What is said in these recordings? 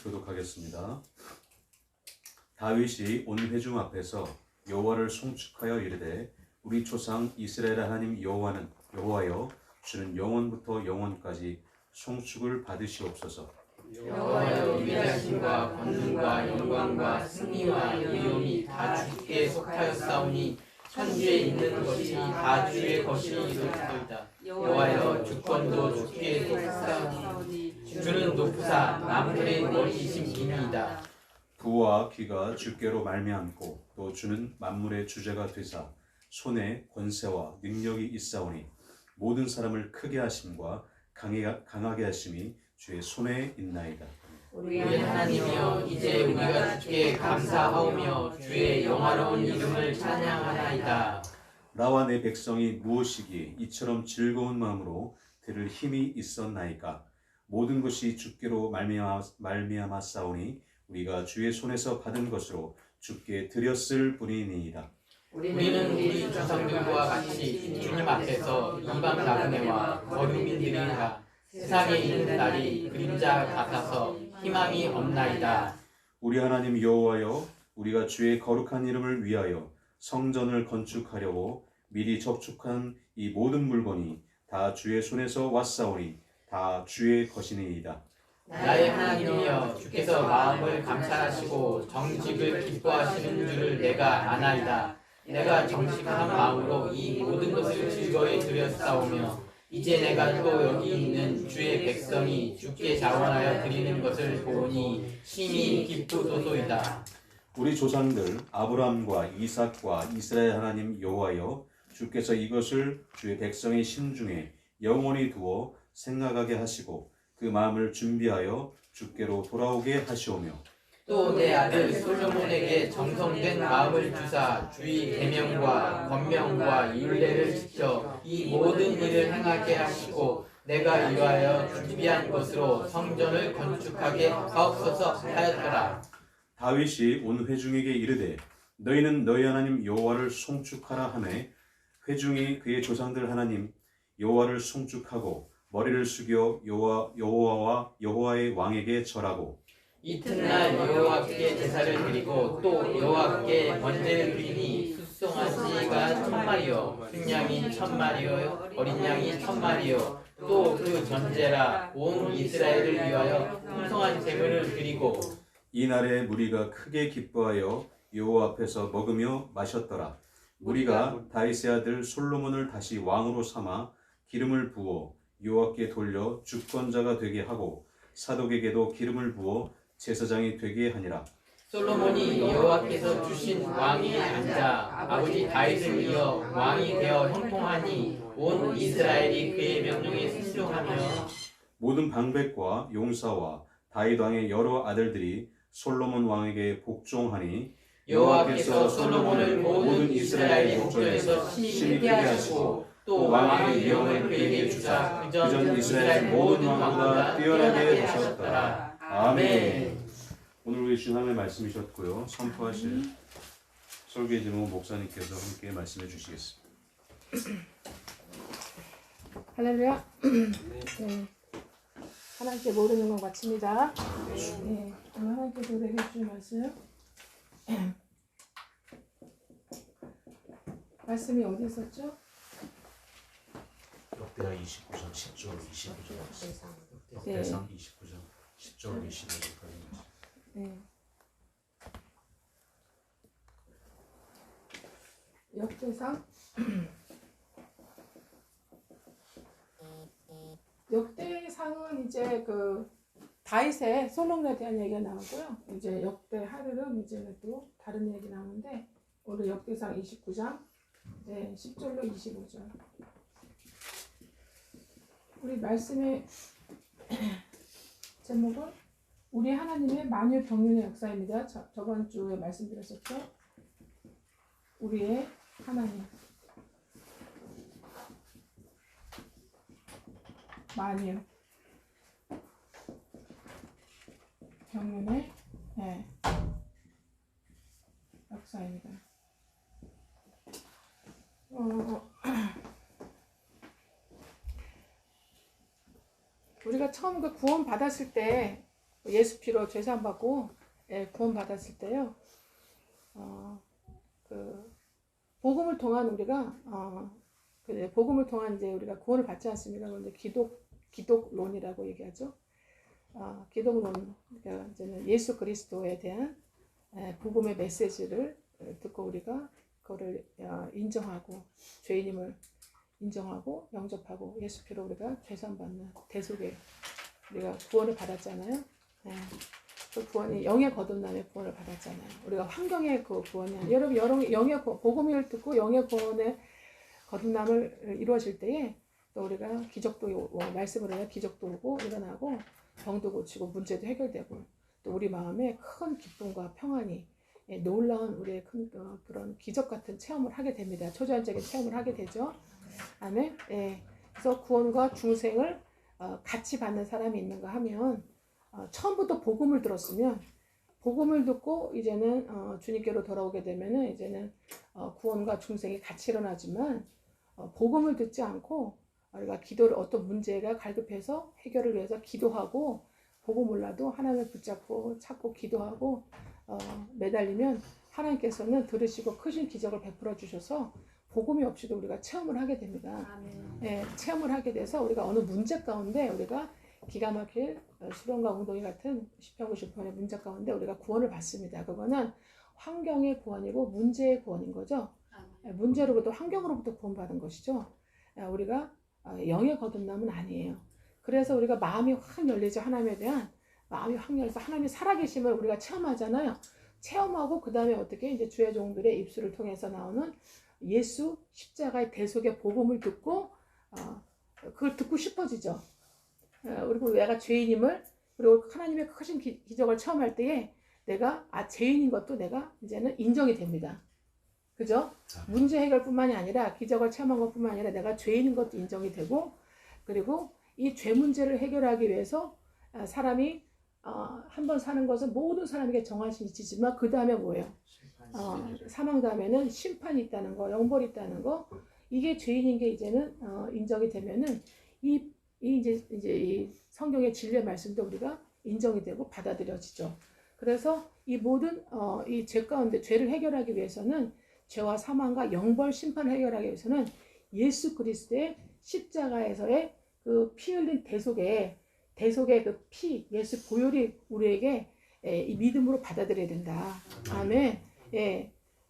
교독하겠습니다. 다윗이 온 회중 앞에서 여호와를 송축하여 이르되 우리 조상 이스라엘 하나님 여호와여 주는 영원부터 영원까지 송축을 받으시옵소서. 여호와여 위대하심과 권능과 영광과 승리와 의로움이 다 주께 속하였사오니 천주에 있는 것이 다 주의 것이로소이다. 여호와여 주권도 주께 속하였사오니 주는 높으사 만물의 머리이신 이니이다. 부와 귀가 주께로 말미암고 또 주는 만물의 주제가 되사 손에 권세와 능력이 있사오니 모든 사람을 크게 하심과 강하게 하심이 주의 손에 있나이다. 우리 하나님이여 이제 우리가 주께 감사하오며 주의 영화로운 이름을 찬양하나이다. 나와 내 백성이 무엇이기에 이처럼 즐거운 마음으로 들을 힘이 있었나이까. 모든 것이 주께로 말미암았사오니 우리가 주의 손에서 받은 것으로 주께 드렸을 뿐이니이다. 우리는 우리 조상들과 같이 주님 앞에서 이방 나그네와 거류민들이라. 세상에 있는 날이 그림자 같아서 희망이 없나이다. 우리 하나님 여호와여 우리가 주의 거룩한 이름을 위하여 성전을 건축하려고 미리 접촉한 이 모든 물건이 다 주의 손에서 왔사오니 다 주의 것이니이다. 나의 하나님이여 주께서 마음을 감찰하시고 정직을 기뻐하시는 줄을 내가 아나이다. 내가 정직한 마음으로 이 모든 것을 즐거이 드렸사오며 이제 내가 또 여기 있는 주의 백성이 주께 자원하여 드리는 것을 보니 심히 기쁘도소이다. 우리 조상들 아브라함과 이삭과 이스라엘 하나님 여호와여 주께서 이것을 주의 백성의 심중에 영원히 두어 생각하게 하시고 그 마음을 준비하여 주께로 돌아오게 하시오며 또 내 아들 솔로몬에게 정성된 마음을 주사 주의 계명과 권명과 율례를 지켜 이 모든 일을 행하게 하시고 내가 이하여 준비한 것으로 성전을 건축하게 하옵소서 하였더라. 다윗이 온 회중에게 이르되 너희는 너희 하나님 여호와를 송축하라 하매 회중이 그의 조상들 하나님 여호와를 송축하고 머리를 숙여 여호와의 왕에게 절하고 이튿날 여호와께 제사를 드리고 또 여호와께 번제를 드리니 숙성한 지가 1000마리요 순양이 1000마리요 어린 양이 1000마리요 또 그 전제라 온 이스라엘을 위하여 풍성한 제물을 드리고 이날에 무리가 크게 기뻐하여 여호와 앞에서 먹으며 마셨더라. 무리가 다윗의 아들 솔로몬을 다시 왕으로 삼아 기름을 부어 여호와께 돌려 주권자가 되게 하고 사독에게도 기름을 부어 제사장이 되게 하니라. 솔로몬이 여호와께서 주신 왕위에 앉아 아버지 다윗을 이어 왕이 되어 형통하니 온 이스라엘이 그의 명령에 순종하며 모든 방백과 용사와 다윗 왕의 여러 아들들이 솔로몬 왕에게 복종하니 여호와께서 솔로몬을 모든 이스라엘 목전에서 심히 크게 하시고 또 왕의 위엄을 그에게 주사 그전 이스라엘 모든 왕보다 뛰어나게 하셨더라. 아멘. 오늘 우리 주신 하나님의 말씀이셨고요. 선포하실 설교의 제목 목사님께서 함께 말씀해 주시겠습니다. 할렐루야. 네. 하나님께 모든 영광 바칩니다. 네. 오늘 하나님께서 우리에게 주신 말씀. 말씀이 어디 있었죠? 역대하 29장 10절 25절 네. 역대상 29장 10절 25절까지 네. 역대상 역대상은 이제 그 다윗의 솔로몬에 대한 얘기가 나오고요. 이제 역대하들은 이제는 또 다른 얘기 나오는데 오늘 역대상 29장 네, 10절로 25절. 우리 말씀의 제목은 우리 하나님의 만유 경륜의 역사입니다. 저번 주에 말씀드렸었죠. 우리의 하나님 만유 경륜의 역사입니다. 우리가 처음 그 구원 받았을 때 예수 피로 죄사함 받고 구원 받았을 때요. 그 복음을 통한 우리가 복음을 통한 이제 우리가 구원을 받지 않습니까? 그런데 기독론이라고 얘기하죠. 기독론, 그러니까 이제는 예수 그리스도에 대한 복음의 메시지를 듣고 우리가 그거를 인정하고 죄인임을 인정하고 영접하고 예수 피로 우리가 죄사함 받는 대속에 우리가 구원을 받았잖아요. 그 구원이 영의 거듭남의 구원을 받았잖아요. 우리가 환경의 그 구원이 아니라 여러분 영의 복음을 듣고 영의 구원의 거듭남을 이루어질 때에 또 우리가 기적도 말씀을 해야 기적도 오고 일어나고 병도 고치고 문제도 해결되고 또 우리 마음에 큰 기쁨과 평안이 놀라운 우리의 큰 그런 기적 같은 체험을 하게 됩니다. 초자연적인 체험을 하게 되죠. 아멘. 그래서 구원과 중생을 같이 받는 사람이 있는가 하면 처음부터 복음을 들었으면 복음을 듣고 이제는 주님께로 돌아오게 되면은 이제는 구원과 중생이 같이 일어나지만 복음을 듣지 않고 우리가 기도를 어떤 문제가 갈급해서 해결을 위해서 기도하고 보고 몰라도 하나님을 붙잡고 찾고 기도하고 매달리면 하나님께서는 들으시고 크신 기적을 베풀어 주셔서 복음이 없이도 우리가 체험을 하게 됩니다. 체험을 하게 돼서 우리가 어느 문제 가운데 우리가 기가 막힐 수련과 웅덩이 같은 시편 90편의 문제 가운데 우리가 구원을 받습니다. 그거는 환경의 구원이고 문제의 구원인 거죠. 문제로부터 환경으로부터 구원받은 것이죠. 우리가 영의 거듭남은 아니에요. 그래서 우리가 마음이 확 열리죠. 하나님에 대한 마음이 확 열려서 하나님이 살아계심을 우리가 체험하잖아요. 체험하고 그 다음에 어떻게 이제 주의 종들의 입술을 통해서 나오는 예수 십자가의 대속의 복음을 듣고 그걸 듣고 싶어지죠. 그리고 내가 죄인임을 그리고 하나님의 크신 기적을 체험할 때에 내가 죄인인 것도 내가 이제는 인정이 됩니다. 그죠? 문제 해결뿐만이 아니라 기적을 체험한 것뿐만 아니라 내가 죄인인 것도 인정이 되고 그리고 이 죄 문제를 해결하기 위해서 사람이 한 번 사는 것은 모든 사람에게 정하신 이치지만 그 다음에 뭐예요? 사망 다음에는 심판이 있다는 거, 영벌이 있다는 거 이게 죄인인 게 이제는 인정이 되면은 이제 이 성경의 진리의 말씀도 우리가 인정이 되고 받아들여지죠. 그래서 이 모든 이 죄 가운데 죄를 해결하기 위해서는 죄와 사망과 영벌 심판을 해결하기 위해서는 예수 그리스도의 십자가에서의 그 피 흘린 대속의 그 피, 예수 보혈이 우리에게 이 믿음으로 받아들여야 된다. 아멘.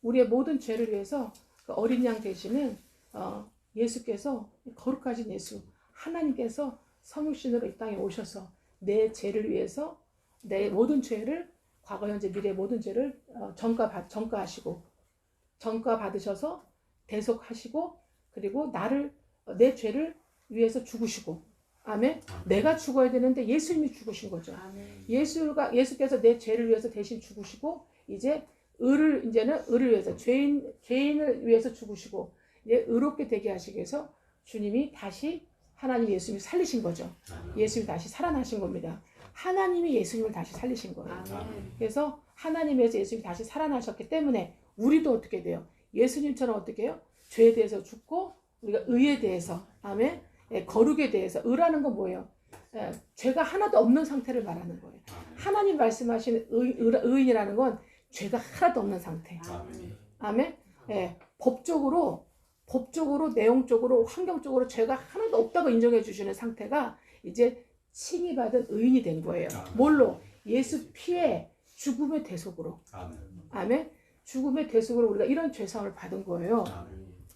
우리의 모든 죄를 위해서 그 어린 양 되시는 예수께서 거룩하신 예수, 하나님께서 성육신으로 이 땅에 오셔서 내 죄를 위해서 내 모든 죄를 과거, 현재, 미래 모든 죄를 전가하시고 전가 받으셔서 대속하시고 그리고 내 죄를 위해서 죽으시고 아멘. 내가 죽어야 되는데 예수님이 죽으신 거죠. 예수께서 내 죄를 위해서 대신 죽으시고 이제는 의를 위해서 죄인을 위해서 죽으시고 이제 의롭게 되게 하시기 위해서 주님이 다시 하나님 예수님이 살리신 거죠. 예수님이 다시 살아나신 겁니다. 하나님이 예수님을 다시 살리신 거예요. 그래서 하나님에서 예수님이 다시 살아나셨기 때문에 우리도 어떻게 돼요? 예수님처럼 어떻게 해요? 죄에 대해서 죽고 우리가 의에 대해서 아멘. 거룩에 대해서 의라는 건 뭐예요? 죄가 하나도 없는 상태를 말하는 거예요. 하나님 말씀하신 의인이라는 건 죄가 하나도 없는 상태. 아멘. 법적으로 내용적으로 환경적으로 죄가 하나도 없다고 인정해 주시는 상태가 이제 칭의받은 의인이 된 거예요. 뭘로? 예수 피의 죽음의 대속으로. 아멘. 죽음의 대속으로 우리가 이런 죄사함을 받은 거예요.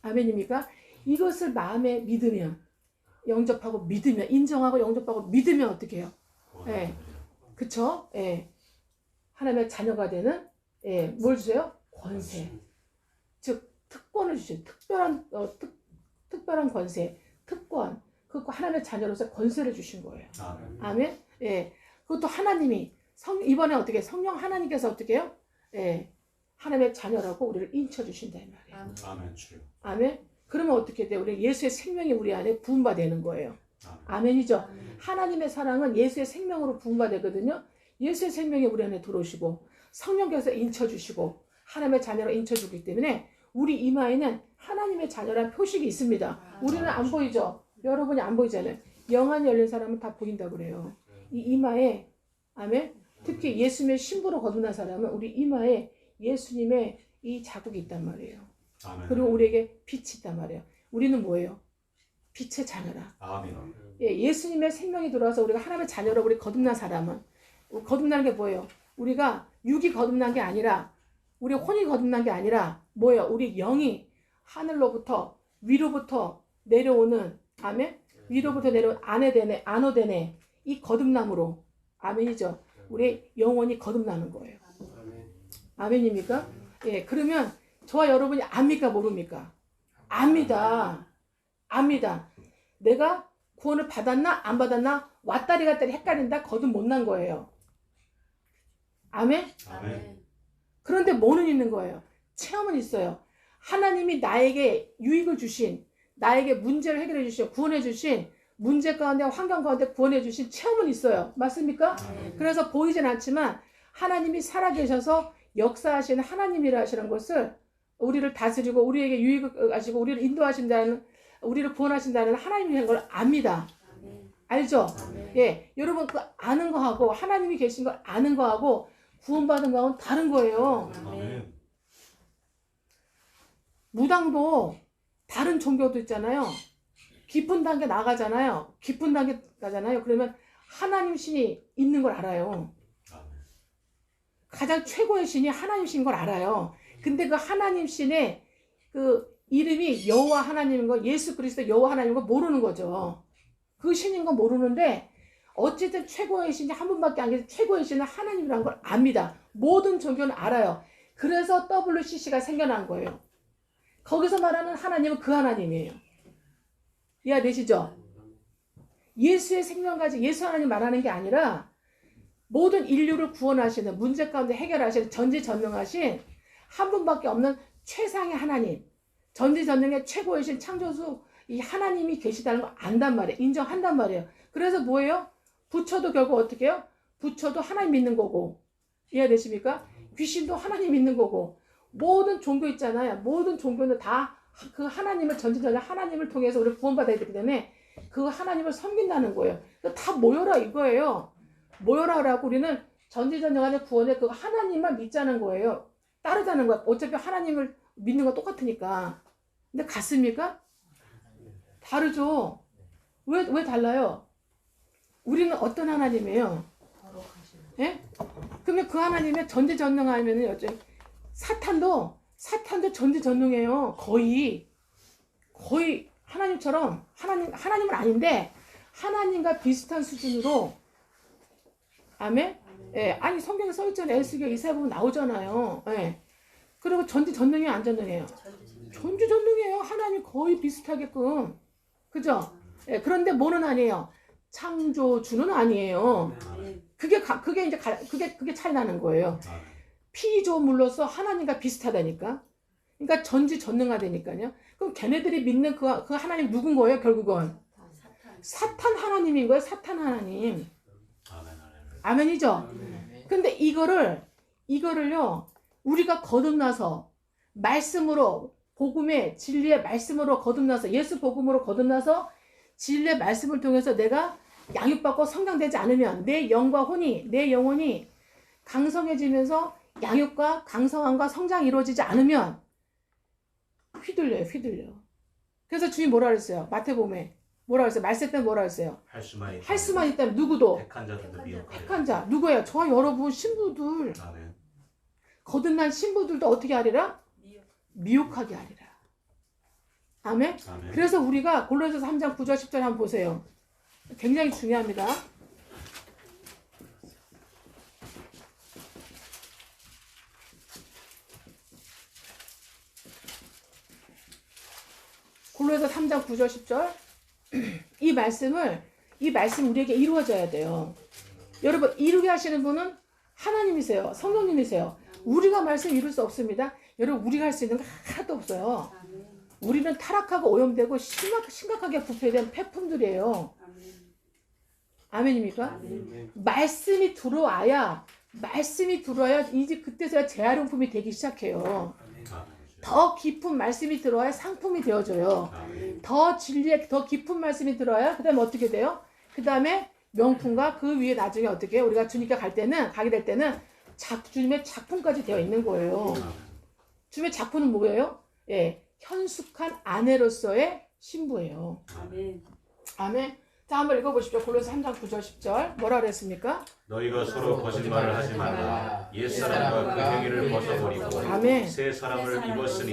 아멘입니까? 이것을 마음에 믿으면 영접하고 믿으면 인정하고 영접하고 믿으면 어떻게 해요? 그쵸? 하나님의 자녀가 되는 뭘 주세요? 권세. 즉 특권을 주세요. 특별한 권세, 특권. 그 하나님의 자녀로서 권세를 주신 거예요. 아멘. 그것도 하나님이 이번에 어떻게 성령 하나님께서 어떻게 해요? 하나님의 자녀라고 우리를 인쳐 주신다 이 말이에요. 아멘. 주여. 아멘. 그러면 어떻게 돼요? 우리 예수의 생명이 우리 안에 부음받는 거예요. 아멘이죠. 하나님의 사랑은 예수의 생명으로 부음받거든요. 예수의 생명이 우리 안에 들어오시고 성령께서 인쳐 주시고 하나님의 자녀로 인쳐 주기 때문에 우리 이마에는 하나님의 자녀라는 표식이 있습니다. 우리는 안 보이죠. 여러분이 안 보이잖아요. 영안이 열린 사람은 다 보인다고 그래요. 이 이마에 아멘. 특히 예수님의 신부로 거듭난 사람은 우리 이마에 예수님의 이 자국이 있단 말이에요. 아멘. 그리고 우리에게 빛이 있단 말이에요. 우리는 뭐예요? 빛의 자녀라. 아멘. 예, 예수님의 생명이 들어와서 우리가 하나님의 자녀로 우리 거듭난 사람은 거듭나는 게 뭐예요? 우리가 육이 거듭난 게 아니라 우리 혼이 거듭난 게 아니라 뭐예요? 우리 영이 하늘로부터 위로부터 내려오는 아멘? 위로부터 내려온 안오되네 이 거듭남으로 아멘이죠. 우리 영혼이 거듭나는 거예요. 아멘입니까? 예, 그러면 저와 여러분이 압니까 모릅니까? 압니다. 압니다. 내가 구원을 받았나 안 받았나 왔다리 갔다리 헷갈린다 거듭 못난 거예요. 아멘? 아멘. 그런데 뭐는 있는 거예요? 체험은 있어요. 하나님이 나에게 유익을 주신 나에게 문제를 해결해 주신 구원해 주신 문제 가운데 환경 가운데 구원해 주신 체험은 있어요. 맞습니까? 그래서 보이진 않지만 하나님이 살아계셔서 역사하시는 하나님이라 하시는 것을 우리를 다스리고 우리에게 유익을 하시고 우리를 인도하신다는 우리를 구원하신다는 하나님이라는 걸 압니다. 알죠? 예, 여러분 그 아는 거하고 하나님이 계신 걸 아는 거하고 구원받은 거하고는 다른 거예요. 아멘. 무당도 다른 종교도 있잖아요. 깊은 단계 나가잖아요. 깊은 단계 가잖아요. 그러면 하나님 신이 있는 걸 알아요. 아멘. 가장 최고의 신이 하나님 신인 걸 알아요. 근데 그 하나님 신의 그 이름이 여호와 하나님인 거, 예수 그리스도 여호와 하나님인 거 모르는 거죠. 그 신인 거 모르는데 어쨌든 최고의 신이 한 분밖에 안 계신 최고의 신은 하나님이라는 걸 압니다. 모든 종교는 알아요. 그래서 WCC가 생겨난 거예요. 거기서 말하는 하나님은 그 하나님이에요. 이해되시죠? 예수의 생명 가지고 예수 하나님 말하는 게 아니라 모든 인류를 구원하시는 문제 가운데 해결하시는 전지전능하신 한 분밖에 없는 최상의 하나님, 전지전능의 최고이신 창조주 이 하나님이 계시다는 걸 안단 말이에요. 인정한단 말이에요. 그래서 뭐예요? 부처도 결국 어떻게 해요? 부처도 하나님 믿는 거고, 이해되십니까? 귀신도 하나님 믿는 거고, 모든 종교 있잖아요. 모든 종교는 다 그 하나님을 전지전능 하나님을 통해서 우리를 구원받아야 되기 때문에 그 하나님을 섬긴다는 거예요. 다 모여라 이거예요. 모여라라고 우리는 전지전능하는 구원에 그 하나님만 믿자는 거예요. 따르자는 거야. 어차피 하나님을 믿는 거 똑같으니까. 근데 같습니까? 다르죠. 왜 달라요? 우리는 어떤 하나님이에요? 예? 그러면 그 하나님의 전지전능하면은 어째 사탄도 전지전능해요. 거의 하나님처럼 하나님은 아닌데 하나님과 비슷한 수준으로 아멘? 예, 아니 성경에 써 있잖아요. 에스겔 이사야 보면 나오잖아요. 예. 그리고 전지전능해요, 안 전능해요? 전지전능해요. 하나님 거의 비슷하게끔. 그죠? 예, 그런데 뭐는 아니에요? 창조주는 아니에요. 그게 차이 나는 거예요. 피조물로서 하나님과 비슷하다니까. 그러니까 전지전능하다니까요. 그럼 걔네들이 믿는 그 하나님 누군 거예요, 결국은? 사탄 하나님인 거예요, 사탄 하나님. 아멘이죠? 근데 이거를요, 우리가 거듭나서, 말씀으로, 복음의 진리의 말씀으로 거듭나서, 예수 복음으로 거듭나서, 진리의 말씀을 통해서 내가 양육받고 성장되지 않으면, 내 영혼이 강성해지면서 양육과 강성함과 성장이 이루어지지 않으면, 휘둘려. 그래서 주님 뭐라 그랬어요? 마태복음에. 뭐라 그랬어요? 말세 때는 뭐라 그랬어요? 할 수만 있다면 누구도 택한 자들도 미혹하리라. 택한 자 누구예요? 저와 여러분 신부들 아멘. 거듭난 신부들도 어떻게 하리라? 미혹하게 하리라. 아멘? 아멘. 그래서 우리가 골로새서 3장 9절 10절 한번 보세요. 굉장히 중요합니다. 골로새서 3장 9절 10절 이 말씀 우리에게 이루어져야 돼요. 여러분 이루게 하시는 분은 하나님이세요. 성령님이세요. 우리가 말씀 이룰 수 없습니다. 여러분 우리가 할 수 있는 거 하나도 없어요. 우리는 타락하고 오염되고 심각하게 부패된 폐품들이에요. 아멘입니까? 말씀이 들어와야 이제 그때서야 재활용품이 되기 시작해요. 더 깊은 말씀이 들어와야 상품이 되어져요. 더 진리의 더 깊은 말씀이 들어와야 그 다음에 어떻게 돼요? 그 다음에 명품과 그 위에 나중에 어떻게 해요? 우리가 주님께 가게 될 때는 주님의 작품까지 되어 있는 거예요. 주님의 작품은 뭐예요? 예, 현숙한 아내로서의 신부예요. 아멘. 아멘. 자, 한번 읽어보십시오. 골로새 3장 9절 10절 뭐라 그랬습니까? 너희가 서로 거짓말을 하지 말라. 옛사람과 그 행위를 벗어버리고 아멘. 새 사람을 입었으니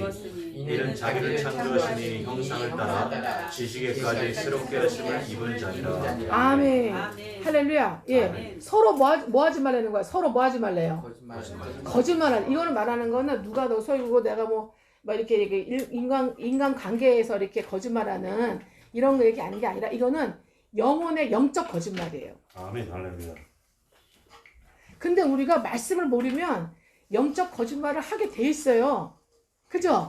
이는 자기를 창조하시니 형상을 따라 지식에까지 새롭게 하심을 입은 자니라. 아멘. 아멘. 할렐루야. 예. 아멘. 서로 뭐 하지 말라는 거야? 서로 뭐 하지 말래요? 거짓말. 거짓말하는. 이거는 말하는 거는 누가 더 소유고 내가 뭐 이렇게 인간 관계에서 이렇게 거짓말하는 이런 거 얘기 하는 게 아니라 이거는 영혼의 영적 거짓말이에요. 아멘. 할렐루야. 근데 우리가 말씀을 모르면 영적 거짓말을 하게 돼 있어요. 그죠?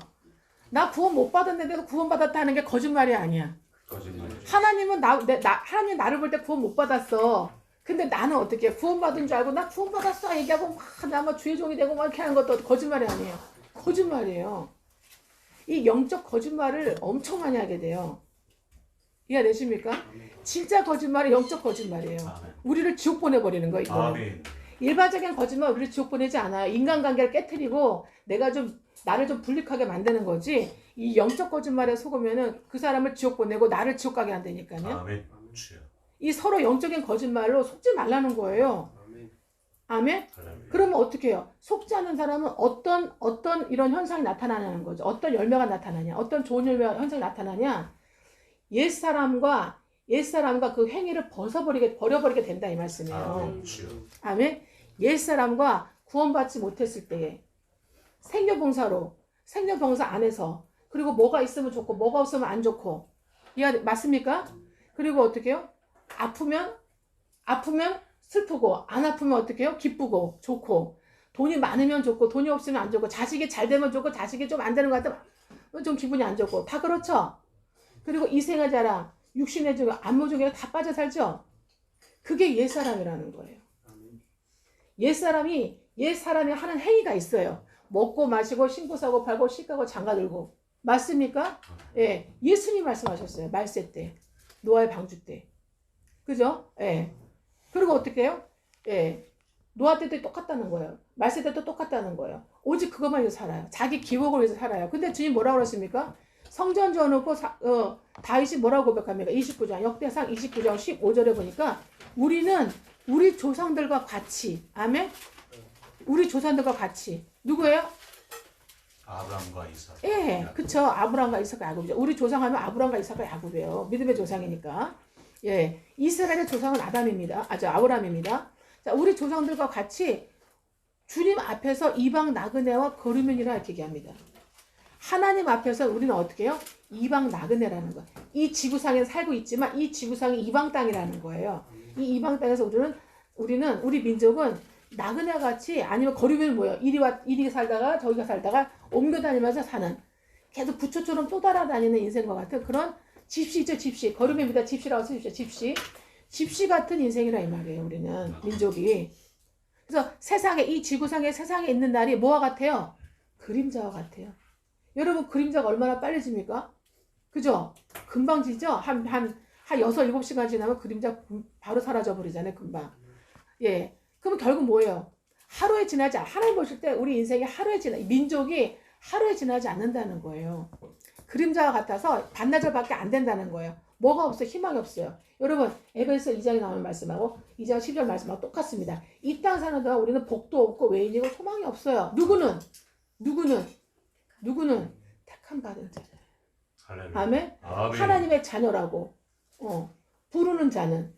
나 구원 못 받았는데도 구원 받았다는 게 거짓말이 아니야. 거짓말이죠. 하나님은 하나님 나를 볼 때 구원 못 받았어. 근데 나는 어떻게 구원 받은 줄 알고 나 구원 받았어 얘기하고 막 주의 종이 되고 막 이렇게 하는 것도 거짓말이 아니에요. 거짓말이에요. 이 영적 거짓말을 엄청 많이 하게 돼요. 이해되십니까? 진짜 거짓말은 영적 거짓말이에요. 아멘. 우리를 지옥 보내버리는 거예요. 이거는. 아멘. 일반적인 거짓말 우리를 지옥 보내지 않아요. 인간관계를 깨트리고 나를 좀 불리하게 만드는 거지. 이 영적 거짓말에 속으면은 그 사람을 지옥 보내고 나를 지옥 가게 한다니까요. 아멘. 주여. 이 서로 영적인 거짓말로 속지 말라는 거예요. 아멘? 할렐루야. 그러면 어떻게 해요? 속지 않는 사람은 어떤 이런 현상이 나타나는 거죠. 어떤 열매가 나타나냐? 어떤 좋은 열매 현상이 나타나냐? 옛사람과 그 행위를 버려버리게 된다 이 말씀이에요. 아멘. 주여. 아멘. 옛사람과 구원받지 못했을 때에 생녀봉사 안에서 그리고 뭐가 있으면 좋고 뭐가 없으면 안 좋고 맞습니까? 그리고 어떻게 해요? 아프면 슬프고 안 아프면 어떻게 해요? 기쁘고 좋고 돈이 많으면 좋고 돈이 없으면 안 좋고 자식이 잘 되면 좋고 자식이 좀 안 되는 것 같으면 좀 기분이 안 좋고 다 그렇죠? 그리고 이생의 자랑 육신의 종 안모종에 다 빠져 살죠? 그게 옛사람이라는 거예요. 옛사람이 하는 행위가 있어요. 먹고 마시고 신고 사고 팔고 시가고 장가 들고 맞습니까? 예, 예수님 말씀하셨어요. 말세 때 노아의 방주 때 그죠? 예. 그리고 어떻게 해요? 예. 노아 때도 똑같다는 거예요. 말세 때도 똑같다는 거예요. 오직 그것만 위해서 살아요. 자기 기복을 위해서 살아요. 근데 주님 뭐라고 그랬습니까? 성전 지어놓고 다윗이 뭐라고 고백합니까? 29장 역대상 29장 15절에 보니까 우리는 우리 조상들과 같이 아멘? 우리 조상들과 같이 누구예요? 아브라함과 이삭. 예, 그쵸. 아브라함과 이삭과 야곱이죠. 우리 조상하면 아브라함과 이삭과 야곱이에요. 믿음의 조상이니까. 예, 이스라엘의 조상은 아브라함입니다. 자, 우리 조상들과 같이 주님 앞에서 이방 나그네와 거류민이라 이렇게 얘기합니다. 하나님 앞에서 우리는 어떻게 해요? 이방 나그네라는 거예요. 이 지구상에 살고 있지만 이 지구상이 이방 땅이라는 거예요. 이 이방 땅에서 우리 민족은 나그네 같이 아니면 거류민은 뭐예요? 이리 살다가 저기가 살다가 옮겨 다니면서 사는 계속 부초처럼 쫓아다니는 인생과 같은 그런 집시죠, 집시. 거류민입니다. 집시라고 쓰십시오. 집시 같은 인생이라 이 말이에요. 우리는 민족이. 그래서 이 지구상에 세상에 있는 날이 뭐와 같아요? 그림자와 같아요. 여러분 그림자가 얼마나 빨리 집니까? 그죠? 금방 지죠? 한 6, 7시간 지나면 그림자 바로 사라져 버리잖아요. 금방. 예. 그럼 결국 뭐예요? 하루에 보실 때 우리 인생이 민족이 하루에 지나지 않는다는 거예요. 그림자와 같아서 반나절밖에 안 된다는 거예요. 뭐가 없어요? 희망이 없어요. 여러분 에베소 2장에 나오는 말씀하고 2장 10절 말씀하고 똑같습니다. 이 땅 사는 동안 우리는 복도 없고 외인이고 소망이 없어요. 누구는 택함 받은 자잖아요. 아멘? 하나님의 자녀라고 부르는 자는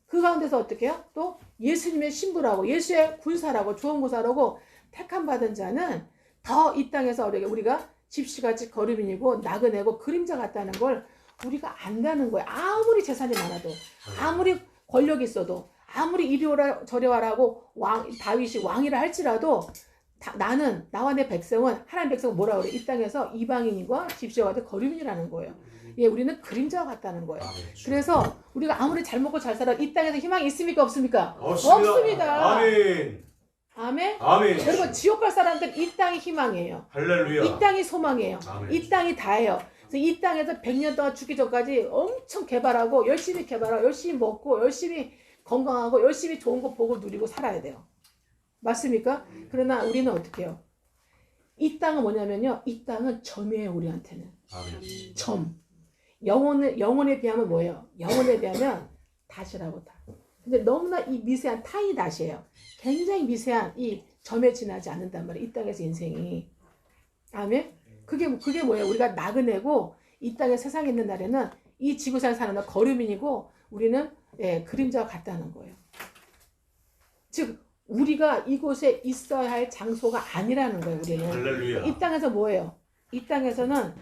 그 가운데서 어떻게 해요? 또 예수님의 신부라고 예수의 군사라고 조언구사라고 택함 받은 자는 더 이 땅에서 우리가 집시같이 거류민이고 나그네고 그림자 같다는 걸 우리가 안다는 거예요. 아무리 재산이 많아도 아무리 권력이 있어도 아무리 이리 오라 저리 와라고 다윗이 왕이라 할지라도 나와 내 백성은 하나님 백성은 뭐라 그래? 이 땅에서 이방인과 집시와 같은 거류민이라는 거예요. 예, 우리는 그림자와 같다는 거예요. 그래서 우리가 아무리 잘 먹고 잘 살아 이 땅에서 희망이 있습니까? 없습니까? 없습니다. 아멘. 여러분 지옥 갈 사람들은 이 땅이 희망이에요. 할렐루야. 이 땅이 소망이에요. 아멘. 이 땅이 다예요. 그래서 이 땅에서 100년 동안 죽기 전까지 엄청 개발하고 열심히 먹고 열심히 건강하고 열심히 좋은 거 보고 누리고 살아야 돼요. 맞습니까? 그러나 우리는 어떻게 해요? 이 땅은 뭐냐면요. 이 땅은 점이에요. 우리한테는. 아멘. 점. 영혼에 비하면 뭐예요? 영혼에 비하면 닷이라고 다. 근데 너무나 이 미세한 타이 닷이에요. 굉장히 미세한 이 점에 지나지 않는단 말이에요. 이 땅에서 인생이. 아멘? 그게 뭐예요? 우리가 나그네고 이 땅에 세상에 있는 날에는 이 지구상에 사는 날 거류민이고 우리는 그림자와 같다는 거예요. 즉 우리가 이곳에 있어야 할 장소가 아니라는 거예요. 우리는. 할렐루야. 이 땅에서 뭐예요? 이 땅에서는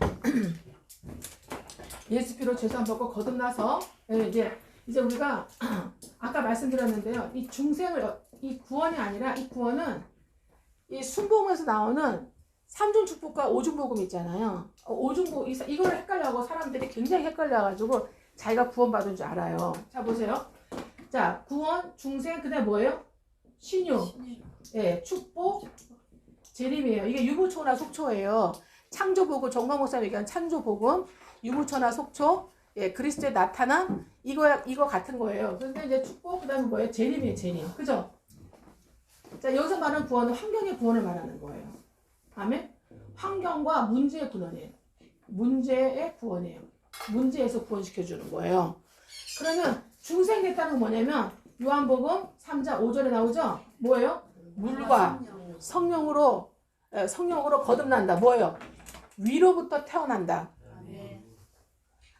예수 피로 죄산 받고 거듭나서 이제 우리가 아까 말씀드렸는데요. 이 중생을 이 구원이 아니라 이 구원은 이 순복음에서 나오는 삼중 축복과 오중 복음 있잖아요. 오중 복음 이걸 헷갈려하고 사람들이 굉장히 헷갈려가지고 자기가 구원받은 줄 알아요. 자 보세요. 자 구원, 중생, 그다음에 뭐예요? 신유, 축복, 재림이에요. 이게 유무초나 속초예요. 창조복음, 정광 목사님 얘기한 창조복음, 유무초나 속초, 그리스도의 나타남, 이거 같은 거예요. 근데 이제 축복, 그 다음에 뭐예요? 재림이에요, 재림. 그죠? 자, 여기서 말하는 구원은 환경의 구원을 말하는 거예요. 아멘? 환경과 문제의 구원이에요. 문제의 구원이에요. 문제에서 구원시켜주는 거예요. 그러면 중생됐다는 건 뭐냐면, 요한복음 3장 5절에 나오죠? 뭐예요? 물과 성령으로 거듭난다. 뭐예요? 위로부터 태어난다.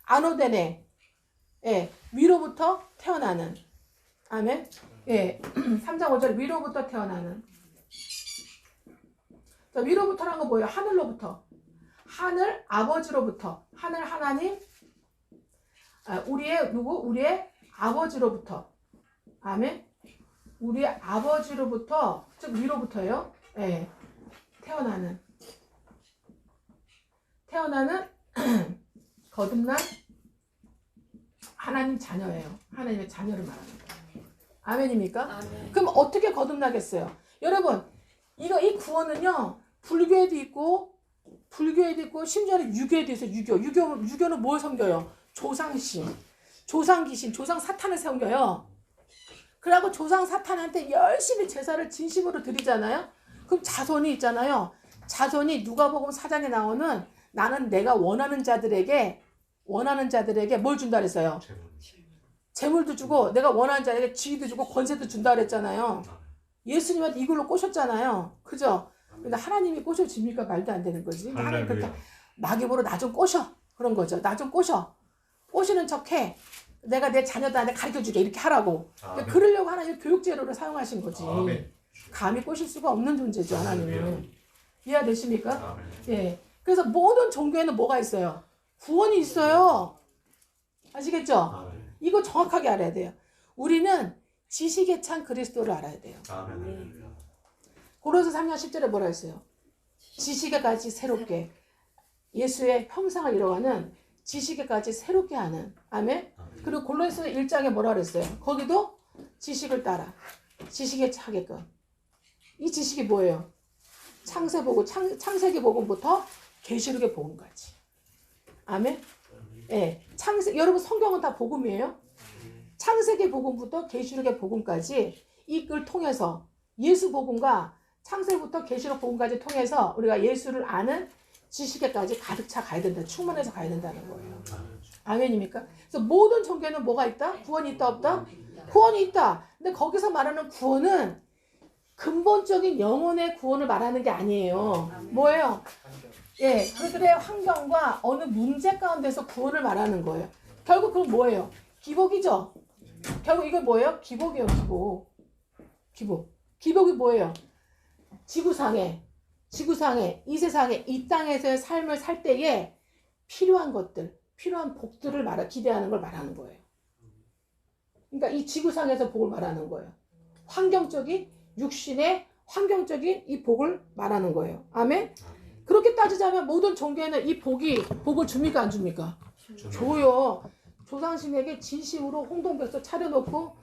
아노데네. 위로부터 태어나는. 아멘. 3장 5절 위로부터 태어나는. 자, 위로부터란 건 뭐예요? 하늘로부터. 하늘 아버지로부터. 하늘 하나님. 우리의 아버지로부터. 아멘. 우리의 아버지로부터, 즉 위로부터요. 태어나는 거듭난 하나님 자녀예요. 하나님의 자녀를 말하는 거예요. 아멘입니까? 아멘. 그럼 어떻게 거듭나겠어요? 여러분, 이 구원은요, 불교에도 있고 심지어는 유교에도 있어요. 유교는 뭘 섬겨요? 조상신, 조상귀신, 조상 사탄을 섬겨요. 그러고 조상 사탄한테 열심히 제사를 진심으로 드리잖아요. 그럼 자손이 있잖아요. 자손이 누가복음 4장에 나오는 나는 내가 원하는 자들에게 뭘 준다 그랬어요? 재물도 주고 내가 원하는 자에게 지위도 주고 권세도 준다 그랬잖아요. 예수님한테 이걸로 꼬셨잖아요. 그죠? 근데 하나님이 꼬셔집니까? 말도 안 되는 거지. 하나님 그렇다. 마귀보로 나 좀 꼬셔. 그런 거죠. 나 좀 꼬셔. 꼬시는 척해. 내가 내 자녀들한테 가르쳐주게 이렇게 하라고. 그러려고 하나님 교육제로를 사용하신 거지. 아멘. 감히 꼬실 수가 없는 존재죠. 하나님은. 이해되십니까? 아멘. 그래서 모든 종교에는 뭐가 있어요? 구원이 있어요. 아시겠죠? 아멘. 이거 정확하게 알아야 돼요. 우리는 지식에 찬 그리스도를 알아야 돼요. 아멘. 고린도서 3장 10절에 뭐라 했어요? 지식에까지 새롭게 예수의 형상을 이뤄가는 지식에까지 새롭게 하는. 아멘. 그리고 골로새서 1장에 뭐라 그랬어요? 거기도 지식을 따라 지식에 차게끔. 이 지식이 뭐예요? 창세기 복음부터 계시록의 복음까지. 아멘. 여러분 성경은 다 복음이에요. 창세기 복음부터 계시록의 복음까지 이걸 통해서 예수 복음과 창세부터 계시록 복음까지 통해서 우리가 예수를 아는 지식에까지 가득 차 가야 된다. 충만해서 가야 된다는 거예요. 아멘입니까? 그래서 모든 종교에는 뭐가 있다? 구원이 있다 없다? 구원이 있다. 근데 거기서 말하는 구원은 근본적인 영혼의 구원을 말하는 게 아니에요. 뭐예요? 그들의 환경과 어느 문제 가운데서 구원을 말하는 거예요. 결국 그건 뭐예요? 기복이죠. 결국 이건 뭐예요? 기복이에요. 기복. 기복이 뭐예요? 지구상에 이 세상에 이 땅에서의 삶을 살 때에 필요한 것들, 필요한 복들을 기대하는 걸 말하는 거예요. 그러니까 이 지구상에서 복을 말하는 거예요. 환경적인 육신의 환경적인 이 복을 말하는 거예요. 아멘. 그렇게 따지자면 모든 종교에는 이 복을 줍니까 안 줍니까? 줘요. 조상신에게 진심으로 홍동백서 차려놓고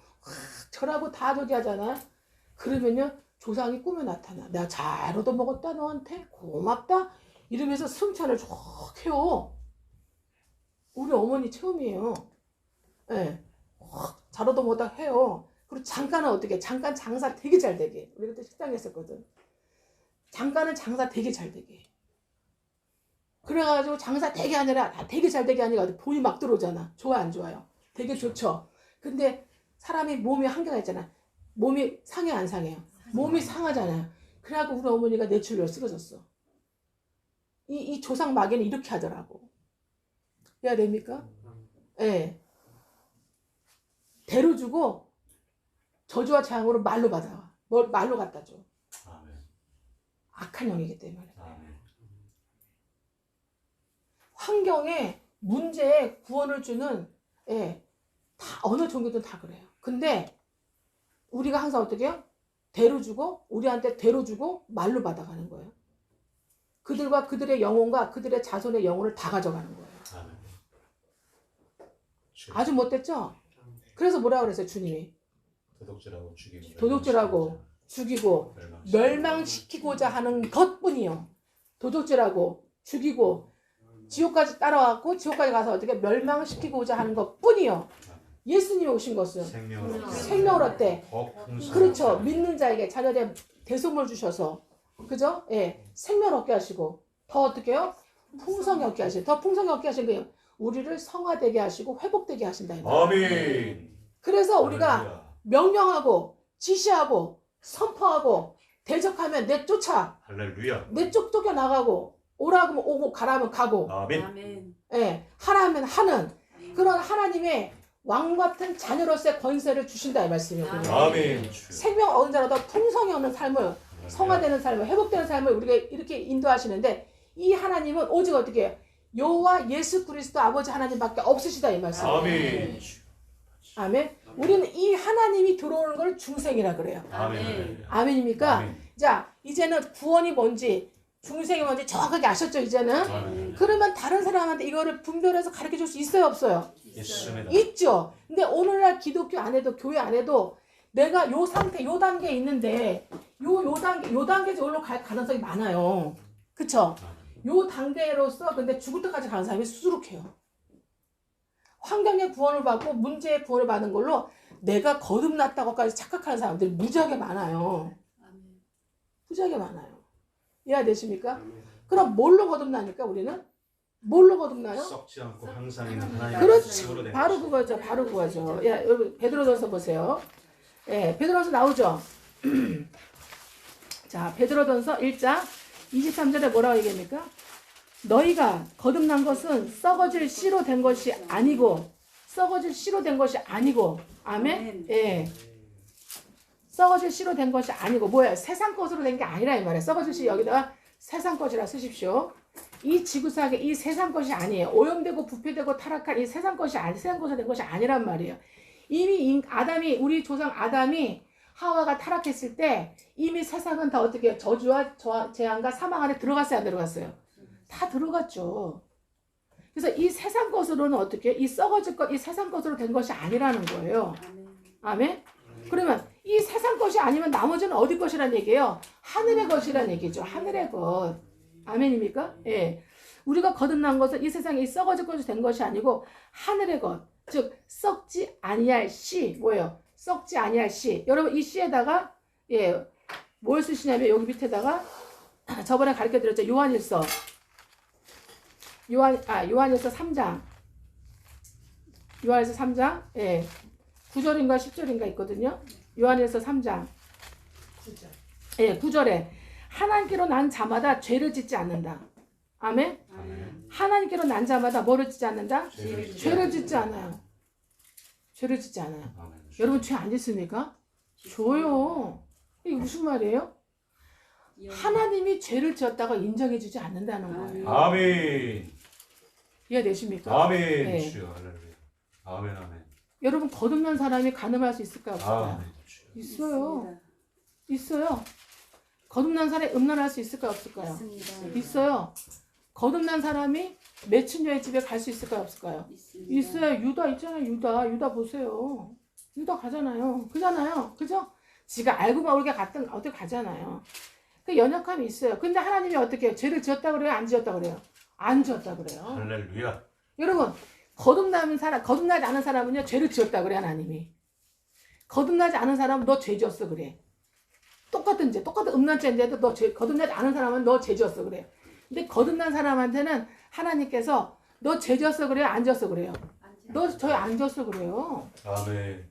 절하고 다 저기 하잖아. 그러면요 조상이 꿈에 나타나. 내가 잘 얻어먹었다 너한테 고맙다 이러면서 승찬을 쭉 해요. 우리 어머니 체험이에요. 잘 얻어먹었다 해요. 그리고 잠깐은 어떻게? 잠깐 장사 되게 잘 되게. 우리 그때 식당에 있었거든. 잠깐은 장사 되게 잘 되게. 그래가지고 장사 되게 아니라 되게 잘 되게 아니라 돈이 막 들어오잖아. 좋아 안 좋아요? 되게 좋죠. 근데 사람이 몸이 한계가 있잖아. 몸이 상해 안 상해요? 몸이 상하잖아요. 그래갖고 우리 어머니가 뇌출혈 쓰러졌어. 이 조상 마귀는 이렇게 하더라고. 이해가 됩니까? 예. 네. 대로 주고 저주와 재앙으로 말로 받아와. 말로 갖다 줘. 아멘. 악한 영이기 때문에. 아멘. 환경에 문제에 구원을 주는 예, 다 어느 종교든 다 그래요. 근데 우리가 항상 어떻게 해요? 대로 주고 우리한테 대로 주고 말로 받아가는 거예요. 그들과 그들의 영혼과 그들의 자손의 영혼을 다 가져가는 거예요. 아멘. 아주 못됐죠? 그래서 뭐라 그랬어요 주님이? 도둑질하고 죽이고 도둑질하고 죽이고 멸망시키고자 하는 것뿐이요. 도둑질하고 죽이고 지옥까지 따라왔고 지옥까지 가서 어떻게 멸망시키고자 하는 것뿐이요. 예수님이 오신 것은 생명을 얻되 그렇죠. 믿는 자에게 자녀의 대속물 주셔서 그죠? 예, 생명을 얻게 하시고 더 어떻게 해요? 풍성히 얻게 하시고 더 풍성히 얻게 하신 거예요. 우리를 성화되게 하시고 회복되게 하신다. 아멘. 그래서 우리가 명령하고 지시하고 선포하고 대적하면 내쫓아. 할렐루야. 내쫓겨 나가고 오라 하면 오고 가라 하면 가고. 아멘. 예, 하라 하면 하는 그런 하나님의 왕 같은 자녀로서의 권세를 주신다 이 말씀이에요. 아멘. 생명 얻은 자로 더 풍성히 얻는 삶을 성화되는 삶을 회복되는 삶을 우리가 이렇게 인도하시는데 이 하나님은 오직 어떻게 해요? 여호와 예수 그리스도 아버지 하나님밖에 없으시다 이 말씀이에요. 아멘. 아멘. 우리는 이 하나님이 들어오는 걸 중생이라 그래요. 아멘. 아멘입니까? 아멘. 자, 이제는 구원이 뭔지 중생이 뭔지 정확하게 아셨죠 이제는? 아멘. 그러면 다른 사람한테 이거를 분별해서 가르쳐줄 수 있어요 없어요? 있습니다. 있죠. 근데 오늘날 기독교 안에도 교회 안에도 내가 요 상태 요 단계에 있는데 요 단계에서 올라갈 가능성이 많아요. 그쵸? 요 단계로서 근데 죽을 때까지 가는 사람이 수두룩해요. 환경의 구원을 받고 문제의 구원을 받는 걸로 내가 거듭났다고까지 착각하는 사람들이 무지하게 많아요. 무지하게 많아요. 이해되십니까? 그럼 뭘로 거듭나니까 우리는? 뭘로 거듭나요? 썩지 않고 항상 있는 하나님의 그렇지. 힘으로 된 바로 것이죠. 그거죠. 바로 그거죠. 야, 여러분 베드로전서 보세요. 예, 베드로전서 나오죠. 자, 베드로전서 1장 23절에 뭐라고 얘기합니까? 너희가 거듭난 것은 썩어질 씨로 된 것이 아니고 아멘? 예. 썩어질 씨로 된 것이 아니고 뭐야? 세상 것으로 된 게 아니라 이 말이에요. 썩어질 씨 여기다가 세상 것이라 쓰십시오. 이 지구상에 이 세상 것이 아니에요. 오염되고 부패되고 타락한 이 세상 것이 세상 것으로 된 것이 아니란 말이에요. 이미 아담이 우리 조상 아담이 하와가 타락했을 때 이미 세상은 다 어떻게 해요? 저주와 재앙과 사망 안에 들어갔어요, 안 들어갔어요? 다 들어갔죠. 그래서 이 세상 것으로는 어떻게 이 썩어질 것, 이 세상 것으로 된 것이 아니라는 거예요. 아멘? 그러면 이 세상 것이 아니면 나머지는 어디 것이란 얘기예요? 하늘의 것이란 얘기죠. 하늘의 것. 아멘입니까? 예. 우리가 거듭난 것은 이 세상에 썩어질 것이 된 것이 아니고 하늘의 것. 즉 썩지 아니할 씨. 뭐예요? 썩지 아니할 씨. 여러분 이 씨에다가 예, 뭘 쓰시냐면 여기 밑에다가 저번에 가르쳐 드렸죠. 요한일서 3장. 요한일서 3장. 예. 9절인가 10절인가 있거든요. 요한일서 3장. 9절. 예, 9절에 하나님께로 난 자마다 죄를 짓지 않는다. 아멘? 아멘. 하나님께로 난 자마다 뭐를 짓지 않는다? 죄를 짓지 않아요. 죄를 짓지 않아요. 아멘. 여러분 죄 안 짓습니까? 줘요. 이게 무슨 말이에요? 하나님이 죄를 지었다고 인정해주지 않는다는 거예요. 아멘. 이해되십니까? 아멘. 네. 주여 할렐루야. 아멘. 아멘. 여러분 거듭난 사람이 가늠할 수 있을까요? 없을까요? 아멘. 주여. 있어요. 있어요. 거듭난 사람이 음란할 수 있을까요? 없을까요? 있어요. 거듭난 사람이 매춘녀의 집에 갈 수 있을까요? 없을까요? 있어요. 유다 있잖아요. 유다 보세요. 유다 가잖아요. 그잖아요. 그죠? 지가 알고 모르게 갔던 어떻게 가잖아요. 그 연약함이 있어요. 근데 하나님이 어떻게 해요? 죄를 지었다 그래요? 안 지었다 그래요? 안 지었다 그래요. 할렐루야. 여러분 거듭나지 않은 사람은요 죄를 지었다 그래요 하나님이. 거듭나지 않은 사람은 너 죄 지었어 그래. 똑같은 음란죄인데도 너 거듭나지 않은 사람은 너 죄 지었어 그래. 근데 거듭난 사람한테는 하나님께서 너 죄 지었어 그래요? 안 지었어 그래요? 너 저희 안 지었어 그래요. 아멘.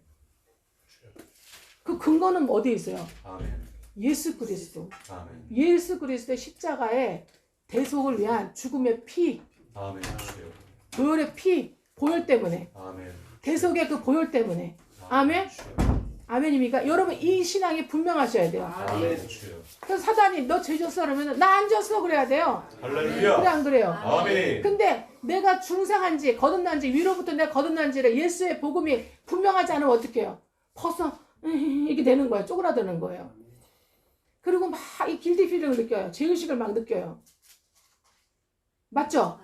그 근거는 어디에 있어요? 아멘. 예수 그리스도. 아멘. 예수 그리스도의 십자가의 대속을 위한 죽음의 피, 아멘. 주여. 보혈의 피, 보혈 때문에, 아멘. 대속의 그 보혈 때문에. 아멘? 주여. 아멘입니까? 여러분 이 신앙이 분명하셔야 돼요. 아멘. 주여. 그래서 사단이 너 죄 졌어 그러면 나 안 졌어 그래야 돼요. 그래 할렐루야. 안 그래요? 아멘. 근데 내가 중상한지 거듭난지 위로부터 내가 거듭난지를 예수의 복음이 분명하지 않으면 어떻게 해요? 벌써 이렇게 되는 거예요. 쪼그라드는 거예요. 그리고 막 이 길티필을 느껴요. 죄의식을 막 느껴요. 맞죠?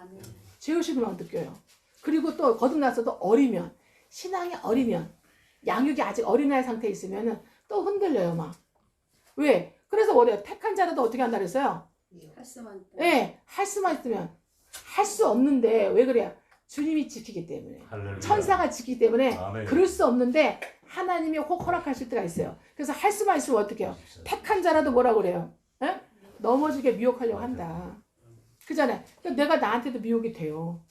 죄의식을 막 느껴요. 그리고 또 거듭나서도 어리면, 신앙이 어리면, 양육이 아직 어린아이 상태에 있으면 또 흔들려요 막. 왜? 그래서 뭐래요? 택한 자라도 어떻게 한다 그랬어요? 할 수만 있다. 네, 할 수만 있으면 할 수 없는데 왜 그래요? 주님이 지키기 때문에, 할렐루야. 천사가 지키기 때문에 아멘. 그럴 수 없는데 하나님이 허락하실 때가 있어요. 그래서 할 수만 있으면 어떻게 해요? 택한 자라도 뭐라고 그래요? 에? 넘어지게 미혹하려고 한다. 그잖아요. 그러니까 내가 나한테도 미혹이 돼요.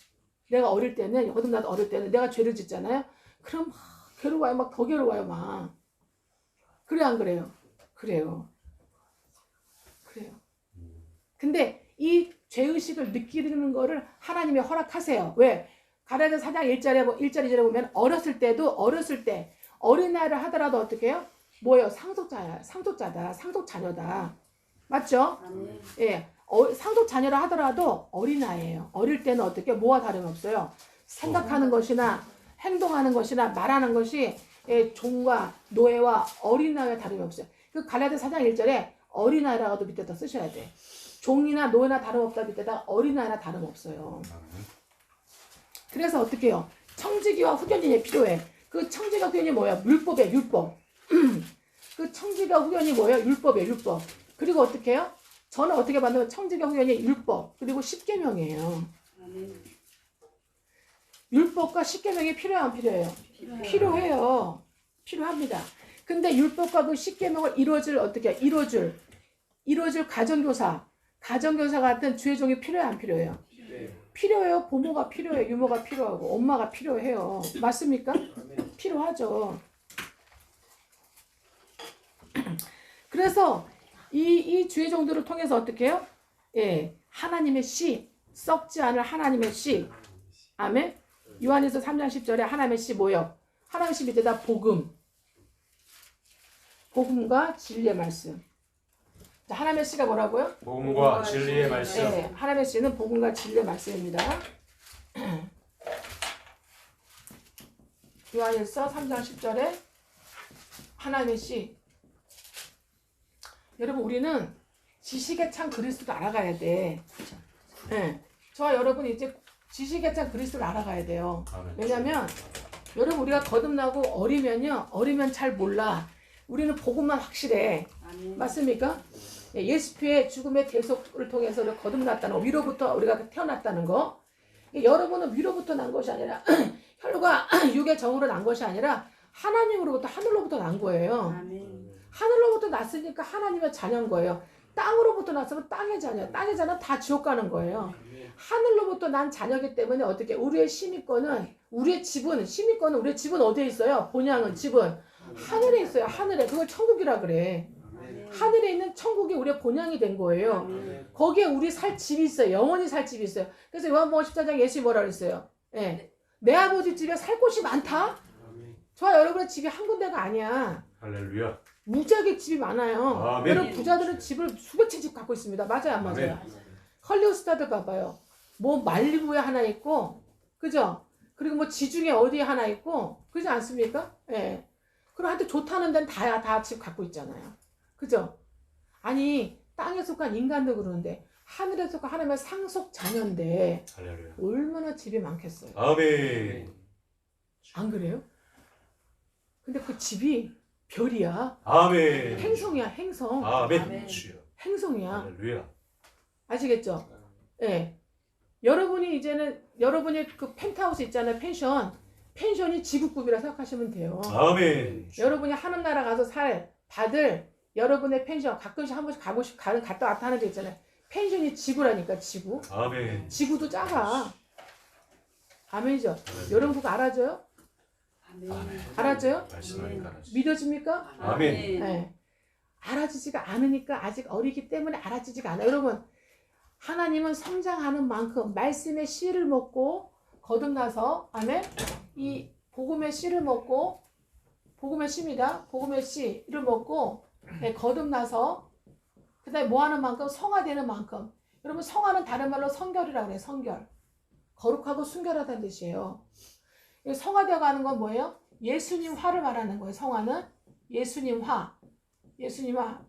내가 어릴 때는, 거듭나도 어릴 때는 내가 죄를 짓잖아요. 그럼 막 괴로워요. 막 더 괴로워요. 막. 그래 안 그래요? 그래요. 그래요. 근데 이 죄의식을 느끼는 거를 하나님이 허락하세요. 왜? 가라데 4장 1절에 2절에 보면 어렸을 때 어린아이를 하더라도 어떻게 해요? 뭐예요? 상속자다. 상속자녀다. 맞죠? 아멘. 예. 상속자녀라 하더라도 어린아이예요. 어릴 때는 어떻게? 뭐와 다름없어요. 생각하는 것이나 행동하는 것이나 말하는 것이 종과 노예와 어린아이와 다름이 없어요. 그 갈라디아 4장 1절에 어린아이라고도 밑에다 쓰셔야 돼. 종이나 노예나 다름없다 밑에다 어린아이나 다름없어요. 그래서 어떻게 해요? 청지기와 후견인이 필요해. 그 청지기와 후견이 뭐야? 율법이야, 율법. 그 청지기와 후견이 뭐예요? 율법이에요, 율법. 그리고 어떻게 해요? 저는 어떻게 봤냐면 청지기와 후견이 율법, 그리고 십계명이에요. 아멘. 율법과 십계명이 필요해요, 안 필요해요? 필요해요. 필요합니다. 근데 율법과 그 십계명을 이루어줄 가정교사 같은 주의 종이 필요해요, 안 필요해요? 필요해요. 부모가 필요해요. 유모가 필요하고 엄마가 필요해요. 맞습니까? 필요하죠. 그래서 이 주의 종들을 통해서 어떻게 해요? 예, 하나님의 씨, 썩지 않을 하나님의 씨. 아멘. 요한일서 3장 10절에 하나님의 씨 뭐예요? 하나님의 씨 밑에다 복음과 진리의 말씀. 자, 하나님의 씨가 뭐라고요? 복음과 진리의 말씀. 네, 하나님의 씨는 복음과 진리의 말씀입니다. 요한일서 3장 10절에 하나님의 씨. 여러분 우리는 지식의 창 그리스도를 알아가야 돼. 네, 저와 여러분 이제 지식의 창 그리스도를 알아가야 돼요. 아멘. 왜냐면 여러분 우리가 거듭나고 어리면 잘 몰라. 우리는 복음만 확실해. 아멘. 맞습니까? 예수의 죽음의 대속을 통해서 거듭났다는 거, 위로부터 우리가 태어났다는 거. 여러분은 위로부터 난 것이 아니라 혈과 육의 정으로 난 것이 아니라 하나님으로부터 하늘로부터 난 거예요. 아멘. 하늘로부터 났으니까 하나님의 자녀인 거예요. 땅으로부터 났으면 땅의 자녀. 땅의 자녀는 다 지옥 가는 거예요. 하늘로부터 난 자녀이기 때문에 어떻게 우리의 심의권은 우리의 집은 어디에 있어요? 본향은 집은 하늘에 있어요. 하늘에. 그걸 천국이라 그래. 하늘에 있는 천국이 우리의 본향이 된 거예요. 거기에 우리 살 집이 있어요. 영원히 살 집이 있어요. 그래서 요한복음 14장 예수님이 뭐라 그랬어요? 예. 내 아버지 집에 살 곳이 많다? 저와 여러분의 집이 한 군데가 아니야. 할렐루야. 무지하게 집이 많아요. 아멘. 여러분 부자들은 집을 수백 채 집 갖고 있습니다. 맞아요, 안 맞아요? 헐리우드 스타들 봐봐요. 뭐 말리부에 하나 있고, 그죠? 그리고 뭐 지중해 어디에 하나 있고, 그렇지 않습니까? 예. 그리고 한테 좋다는 데는 다 집 갖고 있잖아요. 그죠? 아니 땅에 속한 인간도 그러는데 하늘에 속한 하나님의 상속 자녀인데 할렐루야. 얼마나 집이 많겠어요. 아멘. 안 그래요? 근데 그 집이 별이야. 아멘. 행성이야, 행성. 아멘. 아멘. 주여. 행성이야. 할렐루야. 아시겠죠? 예. 여러분이 이제는 여러분의 그 펜트하우스 있잖아요. 펜션. 펜션이 지구급이라 생각하시면 돼요. 아멘. 여러분이 하는 나라 가서 받을 여러분의 펜션 가끔씩 한 번씩 갔다 왔다 하는 데 있잖아요. 펜션이 지구라니까 지구. 아멘. 지구도 작아. 아멘이죠. 여러분 그거 알아줘요? 아멘. 알아줘요? 말씀하니까 알아주세요. 믿어집니까? 아멘. 네. 알아지지가 않으니까 아직 어리기 때문에 알아지지가 않아요. 여러분 하나님은 성장하는 만큼 말씀의 씨를 먹고 거듭나서 아멘 이 복음의 씨를 먹고 복음의 씨입니다. 복음의 씨를 먹고 네, 거듭나서 그 다음에 뭐 하는 만큼 성화되는 만큼 여러분 성화는 다른 말로 성결이라고 그래요. 성결 거룩하고 순결하다는 뜻이에요. 성화되어 가는 건 뭐예요? 예수님 화를 말하는 거예요. 성화는 예수님 화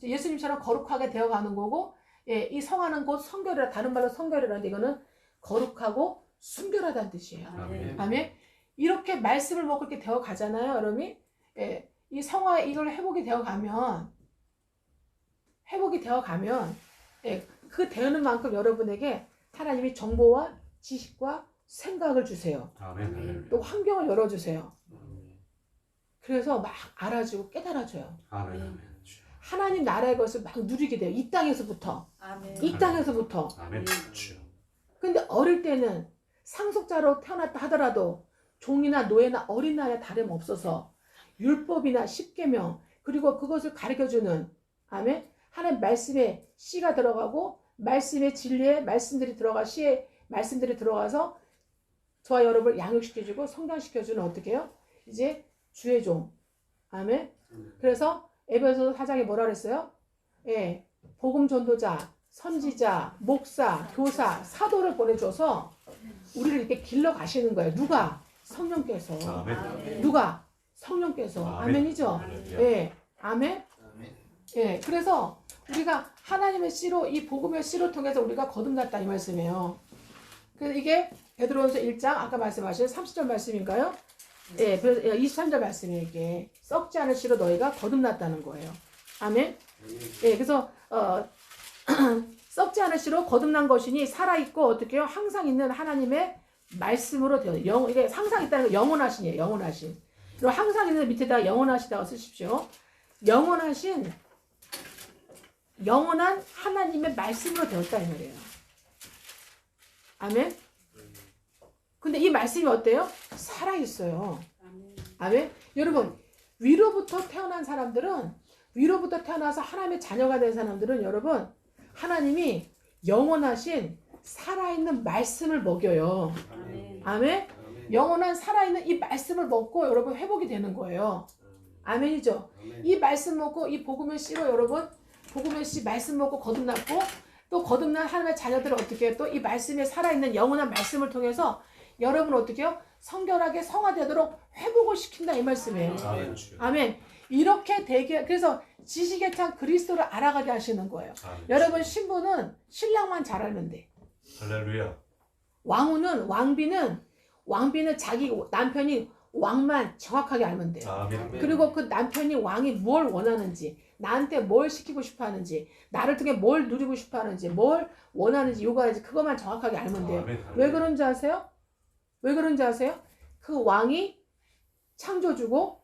예수님처럼 거룩하게 되어가는 거고 예, 이 성화는 곧 성결이라 다른 말로 성결이라는데 이거는 거룩하고 순결하다는 뜻이에요. 아멘. 아멘. 이렇게 말씀을 먹고 이렇게 되어 가잖아요, 여러분이. 예, 이 성화 이걸 회복이 되어 가면 예, 그 되는 만큼 여러분에게 하나님이 정보와 지식과 생각을 주세요. 아멘. 또 환경을 열어주세요. 그래서 막 알아주고 깨달아줘요. 아멘. 하나님 나라의 것을 막 누리게 돼요. 이 땅에서부터. 아멘. 이 땅에서부터. 아멘. 근데 어릴 때는 상속자로 태어났다 하더라도 종이나 노예나 어린 나이에 다름없어서 율법이나 십계명 그리고 그것을 가르쳐주는 아멘 하나님 말씀에 씨가 들어가고 말씀의 진리에 말씀들이 들어가 씨의 말씀들이 들어가서 저와 여러분을 양육시켜주고 성장시켜주는 어떻게 해요? 이제 주의 종 아멘 그래서 에베소서 4장에 뭐라 그랬어요? 예, 복음 전도자, 선지자, 목사, 교사, 사도를 보내줘서 우리를 이렇게 길러 가시는 거예요. 누가? 성령께서. 아멘. 누가? 성령께서. 아멘이죠? 예, 아멘. 예, 그래서 우리가 하나님의 씨로 이 복음의 씨로 통해서 우리가 거듭났다 이 말씀이에요. 그래서 이게 베드로전서 1장 아까 말씀하신 30절 말씀인가요? 예, 23절 말씀이에요. 이게 썩지 않은 씨로 너희가 거듭났다는 거예요. 아멘. 예, 그래서 썩지 않은 씨로 거듭난 것이니 살아 있고 어떻게 해요? 항상 있는 하나님의 말씀으로 되어 이게 항상 있다는 거 영원하신이에요. 영원하신. 그리고 항상 있는 밑에다 영원하시다고 쓰십시오. 영원한 하나님의 말씀으로 되었다 이 말이에요. 아멘. 근데 이 말씀이 어때요? 살아있어요. 아멘. 여러분 위로부터 태어난 사람들은 위로부터 태어나서 하나님의 자녀가 된 사람들은 여러분 하나님이 영원하신 살아있는 말씀을 먹여요. 아멘. 영원한 살아있는 이 말씀을 먹고 여러분 회복이 되는 거예요. 아멘이죠. 이 말씀 먹고 이 복음의 씨로 여러분 복음의 씨 말씀 먹고 거듭났고 또 거듭난 하나님의 자녀들은 어떻게 해요? 또 이 말씀에 살아있는 영원한 말씀을 통해서 여러분 어떻게 해요? 성결하게 성화되도록 회복을 시킨다 이 말씀이에요. 아멘. 이렇게 되게 그래서 지식의 창 그리스도를 알아가게 하시는 거예요. 아멘. 여러분 신부는 신랑만 잘 알면 돼. 할렐루야. 왕비는 자기 남편이 왕만 정확하게 알면 돼요. 아멘. 그리고 그 남편이 왕이 뭘 원하는지 나한테 뭘 시키고 싶어 하는지 나를 통해 뭘 누리고 싶어 하는지 뭘 원하는지 요구하는지 그것만 정확하게 알면 돼요. 아멘. 왜 그런지 아세요? 왜 그런지 아세요? 그 왕이 창조주고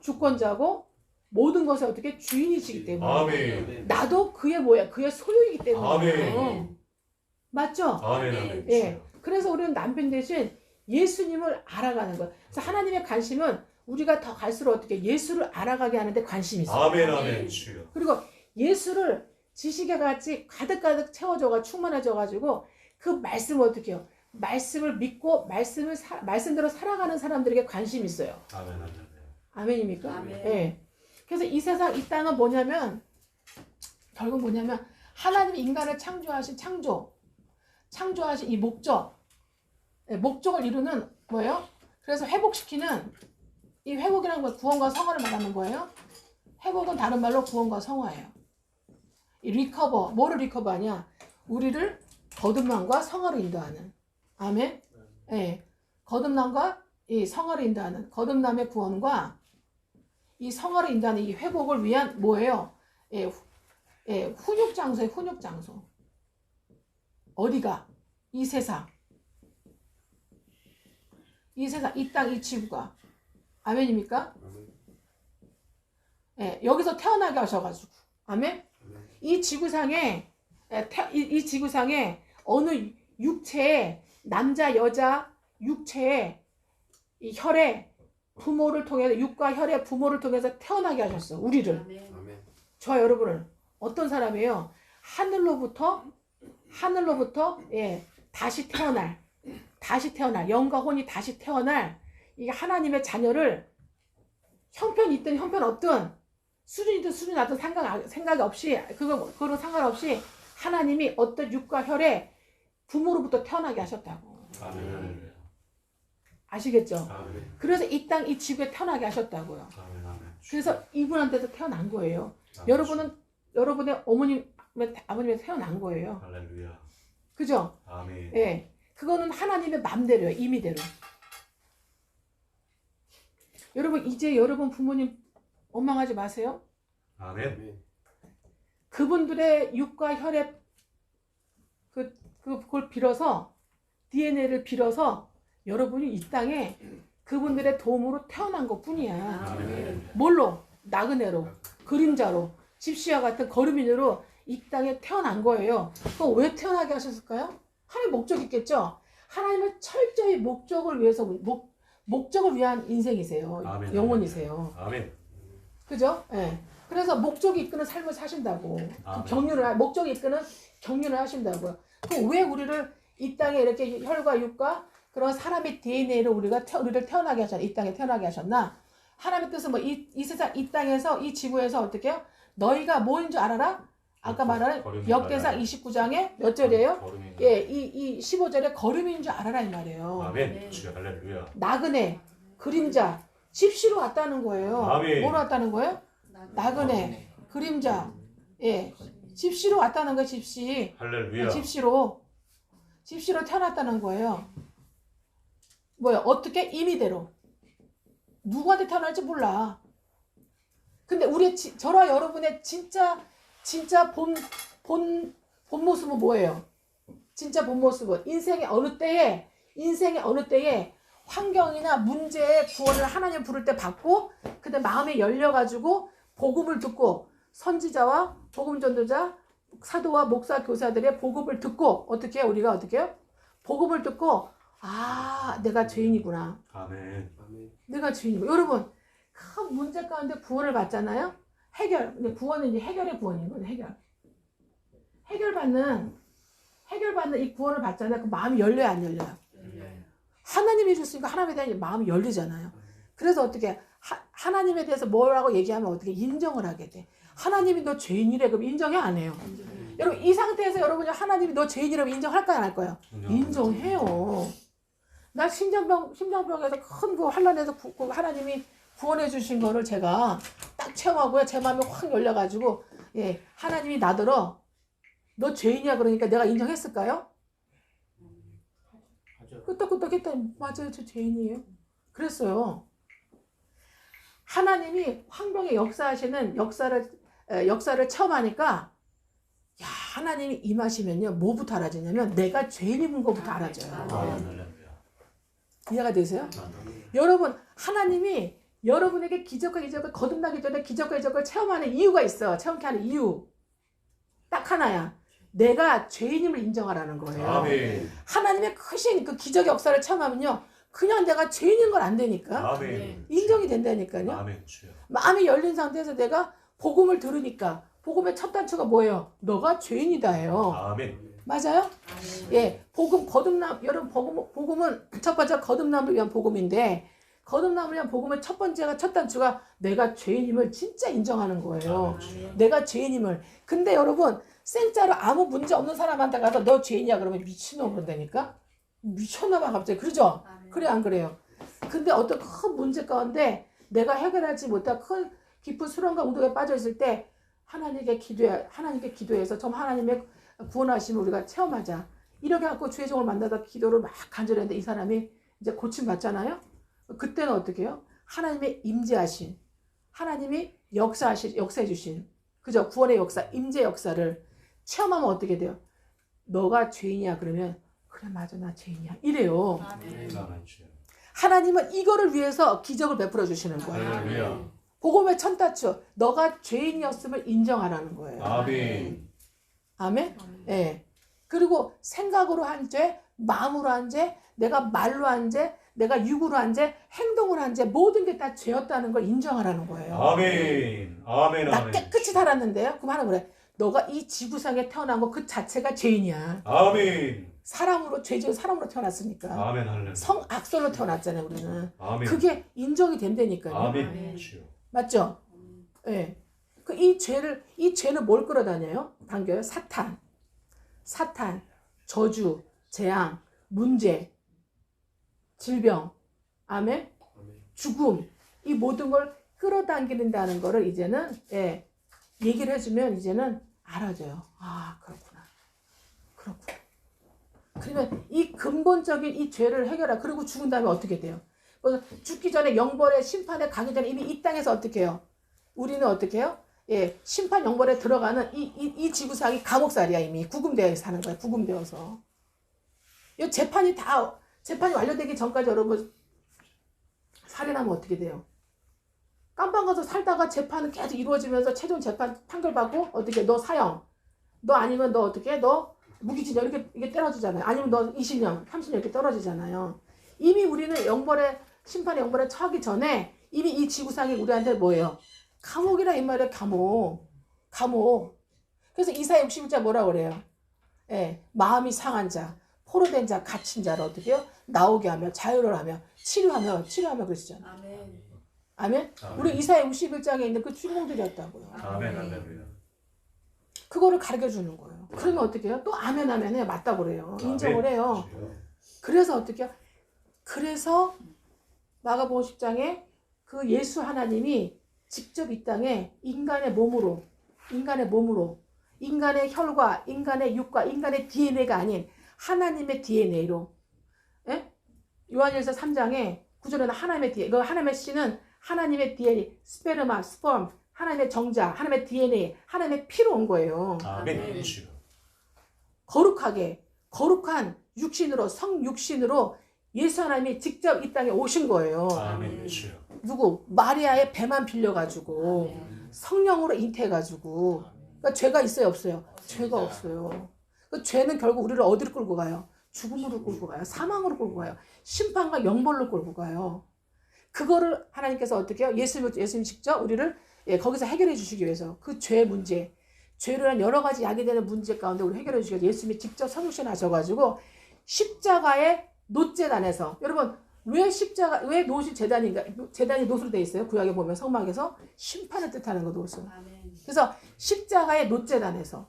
주권자고 모든 것의 어떻게 주인이시기 때문에 아멘. 나도 그의 뭐야? 그의 소유이기 때문에 아멘. 맞죠? 아멘. 예. 그래서 우리는 남편 대신 예수님을 알아가는 거예요. 그래서 하나님의 관심은 우리가 더 갈수록 어떻게 예수를 알아가게 하는데 관심이 있어요. 아멘. 아멘. 주여. 그리고 예수를 지식에 같이 가득가득 채워줘가 충만해져가지고 그 말씀을 어떻게 해요? 말씀을 믿고 말씀대로 살아가는 사람들에게 관심이 있어요. 아멘. 아멘. 아멘입니까? 아멘. 예. 그래서 이 세상 이 땅은 뭐냐면 결국 뭐냐면 하나님이 인간을 창조하신 이 목적을 이루는 뭐예요? 그래서 회복시키는 이 회복이라는 건 구원과 성화를 말하는 거예요. 회복은 다른 말로 구원과 성화예요. 이 리커버 뭐를 리커버하냐? 우리를 거듭남과 성화로 인도하는 아멘. 예, 거듭남과 이 성화로 인도하는 거듭남의 구원과 이 성화로 인도하는 이 회복을 위한 뭐예요? 훈육 장소에 훈육 장소. 어디가? 이 세상. 이 세상, 이 땅, 이 지구가. 아멘입니까? 예, 여기서 태어나게 하셔가지고. 아멘? 이 지구상에, 이 지구상에 어느 육체에, 남자, 여자 육체에, 이 혈의 부모를 통해서, 육과 혈의 부모를 통해서 태어나게 하셨어. 우리를. 아멘. 저 여러분을. 어떤 사람이에요? 하늘로부터, 예, 다시 태어날, 영과 혼이 다시 태어날, 이게 하나님의 자녀를 형편이 있든 형편 없든, 수준이든 수준이 낮든 생각 없이, 그거는 상관없이 하나님이 어떤 육과 혈의 부모로부터 태어나게 하셨다고. 아멘. 아시겠죠? 아멘. 그래서 이 땅, 이 지구에 태어나게 하셨다고요. 아멘. 아멘. 그래서 이분한테서 태어난 거예요. 아멘. 여러분은 여러분의 아버님에 태어난 거예요. 할렐루야. 그죠? 아멘. 예. 그거는 하나님의 맘대로예요. 임의대로. 여러분, 이제 여러분 부모님 원망하지 마세요. 아멘. 그분들의 육과 혈의 그걸 빌어서, DNA를 빌어서 여러분이 이 땅에 그분들의 도움으로 태어난 것 뿐이야. 아멘. 뭘로? 나그네로, 그림자로, 집시와 같은 거류민으로 이 땅에 태어난 거예요. 그럼 왜 태어나게 하셨을까요? 하나님 목적이 있겠죠? 하나님의 철저히 목적을 위해서, 목적을 위한 인생이세요. 아멘. 영혼이세요. 아멘. 그죠? 예. 그래서 목적이 이끄는 삶을 사신다고. 아멘. 목적이 이끄는 격려를 하신다고요. 그럼 왜 우리를 이 땅에 이렇게 혈과 육과 그런 사람의 DNA로 우리를 태어나게 하셨나? 이 땅에 태어나게 하셨나? 하나님의 뜻은 뭐 이 세상, 이 땅에서, 이 지구에서 어떻게 해요? 너희가 뭐인 줄 알아라? 아까 말하는 역대상 29장에 몇 절이에요? 예, 이 15절에 거름인 줄 알아라 이 말이에요. 아멘. 주여 할렐루야. 나그네, 그림자, 집시로 왔다는 거예요. 아멘. 뭐로 왔다는 거예요? 나그네, 그림자, 예, 집시로 왔다는 거예요. 집시, 할렐루야. 집시로 태어났다는 거예요. 뭐야? 어떻게? 임의대로. 누구한테 태어날지 몰라. 근데 저와 여러분의 진짜 본 모습은 뭐예요? 진짜 본 모습은 인생의 어느 때에 환경이나 문제의 구원을 하나님 부를 때 받고, 그때 마음이 열려가지고 복음을 듣고, 선지자와 복음 전도자, 사도와 목사, 교사들의 복음을 듣고, 어떻게 해요? 우리가 어떻게 해요? 복음을 듣고, 아, 내가 죄인이구나. 아멘. 내가 죄인이구나. 여러분, 큰 문제 가운데 구원을 받잖아요? 근데 구원은 이제 해결의 구원인 거예요, 해결받는 이 구원을 받잖아요. 그 마음이 열려요, 안 열려요? 하나님이 줬으니까 하나님에 대한 마음이 열리잖아요. 그래서 어떻게, 하나님에 대해서 뭐라고 얘기하면 어떻게 인정을 하게 돼. 하나님이 너 죄인이래, 그럼 인정해, 안 해요? 여러분, 이 상태에서 여러분이 하나님이 너 죄인이라면 인정할까요, 안 할까요? 인정해요. 나 심장병에서 큰 그 환란에서 하나님이 구원해 주신 거를 제가 딱 체험하고요. 제 마음이 확 열려가지고, 예, 하나님이 나더러 너 죄인이야 그러니까 내가 인정했을까요? 끄떡끄떡 했더니 맞아요, 저 죄인이에요. 그랬어요. 하나님이 황병에 역사하시는 역사를 체험하니까, 야, 하나님이 임하시면요, 뭐부터 알아지냐면 내가 죄인인 것부터 알아져요. 이해가 되세요? 여러분, 하나님이 여러분에게 기적과 기적을 거듭나기 전에 기적과 기적을 체험하는 이유가 있어. 체험케 하는 이유. 딱 하나야. 내가 죄인임을 인정하라는 거예요. 아멘. 하나님의 크신 그 기적 역사를 체험하면요, 그냥 내가 죄인인 건 안 되니까. 아멘. 인정이 된다니까요. 아멘. 주여. 마음이 열린 상태에서 내가 복음을 들으니까, 복음의 첫 단추가 뭐예요? 너가 죄인이다예요. 아멘. 맞아요? 예, 여러분, 복음은 첫 번째 거듭남을 위한 복음인데, 거듭남을 위한 복음의 첫 단추가 내가 죄인임을 진짜 인정하는 거예요. 내가 죄인임을. 근데 여러분, 생짜로 아무 문제 없는 사람한테 가서 너 죄인이야 그러면 미친놈 그런다니까? 미쳤나봐 갑자기. 그러죠? 그래 안 그래요? 근데 어떤 큰 문제 가운데 내가 해결하지 못한 큰 깊은 수렁과 우독에 빠져 있을 때 하나님께 기도해서 좀 하나님의 구원하심을 우리가 체험하자. 이렇게 갖고 주의 종을 만나다 기도를 막 간절했는데 이 사람이 이제 고침 받잖아요. 그때는 어떻게 해요? 하나님의 임재하신, 하나님이 역사해 주신, 그죠? 구원의 역사, 임재 역사를 체험하면 어떻게 돼요? 너가 죄인이야 그러면 그래 맞아 나 죄인이야 이래요. 아멘. 주여. 하나님은 이거를 위해서 기적을 베풀어 주시는 거예요. 할렐루야. 복음의 천다추. 너가 죄인이었음을 인정하라는 거예요. 아멘. 아멘? 예. 그리고 생각으로 한 죄, 마음으로 한 죄, 내가 말로 한 죄, 내가 육으로 한 죄, 행동으로 한 죄, 모든 게 다 죄였다는 걸 인정하라는 거예요. 아멘. 아멘. 나 아멘. 깨끗이 살았는데요. 그럼 하는 거래. 너가 이 지구상에 태어난 거 그 자체가 죄인이야. 아멘. 사람으로 죄 지은 사람으로 태어났으니까. 아멘. 할렐루야. 성악설로 태어났잖아요, 우리는. 아멘. 그게 인정이 된다니까요. 아멘. 주여. 맞죠? 예. 그 이 죄는 뭘 끌어다녀요? 당겨요? 사탄, 저주, 재앙, 문제, 질병, 아멘, 죽음, 이 모든 걸 끌어당기는다는 거를 이제는 얘기를 해주면 이제는 알아줘요. 아, 그렇구나. 그러면 이 근본적인 이 죄를 해결하. 그리고 죽은 다음에 어떻게 돼요? 그래서 죽기 전에 영벌의 심판에 가기 전에 이미 이 땅에서 어떻게 해요? 우리는 어떻게 해요? 심판 영벌에 들어가는 이 지구상이 감옥살이야. 이미 구금되어 사는 거야. 구금되어서. 이 재판이 완료되기 전까지 여러분 살인하면 어떻게 돼요? 깜빵 가서 살다가 재판은 계속 이루어지면서 최종 재판 판결받고 어떻게 너 사형, 너 아니면 너 어떻게 너 무기징역 이게 떨어지잖아요. 아니면 너 20년, 30년 이렇게 떨어지잖아요. 이미 우리는 심판의 영벌에 처하기 전에 이미 이 지구상이 우리한테 뭐예요? 감옥이라 이 말이에요. 감옥. 그래서 이사야 61자 뭐라고 그래요? 마음이 상한 자, 포로된 자, 갇힌 자를 어떻게 해요? 나오게 하며 자유를 하며 치료하며 그러시잖아요. 아멘. 아멘? 우리 이사야 61장에 있는 그 주인공들이었다고요. 아멘. 할렐루야. 그거를 가르쳐 주는 거예요. 그러면 어떻게 해요? 또 아멘 해요. 맞다고 그래요. 인정을 해요. 그래서 어떻게 해요? 그래서 마가복음 10장에 그 예수 하나님이 직접 이 땅에 인간의 몸으로 인간의 혈과 인간의 육과 인간의 DNA가 아닌 하나님의 DNA로 요한일서 3장에 9절에는 하나님의 DNA, 하나님의 씨는 하나님의 DNA, 스페르마, 스펌, 하나님의 정자, 하나님의 DNA, 하나님의 피로 온 거예요. 아멘. 주여. 거룩한 육신으로, 성육신으로 예수 하나님이 직접 이 땅에 오신 거예요. 아멘. 주여. 누구? 마리아의 배만 빌려가지고 성령으로 잉태해가지고. 그러니까 죄가 있어요, 없어요? 죄가 없어요. 그 죄는 결국 우리를 어디로 끌고 가요? 죽음으로 끌고 가요. 사망으로 끌고 가요. 심판과 영벌로 끌고 가요. 그거를 하나님께서 어떻게 해요? 예수님 직접 우리를 거기서 해결해 주시기 위해서 그 죄 문제, 죄로 한 여러 가지 야기되는 문제 가운데 우리 해결해 주시기 위해서 예수님이 직접 성육신 하셔가지고 십자가의 노제단에서 여러분 왜 노실 재단이 노수로 되어 있어요? 구약에 보면 성막에서 심판을 뜻하는 거 노수. 그래서 십자가의 노제단에서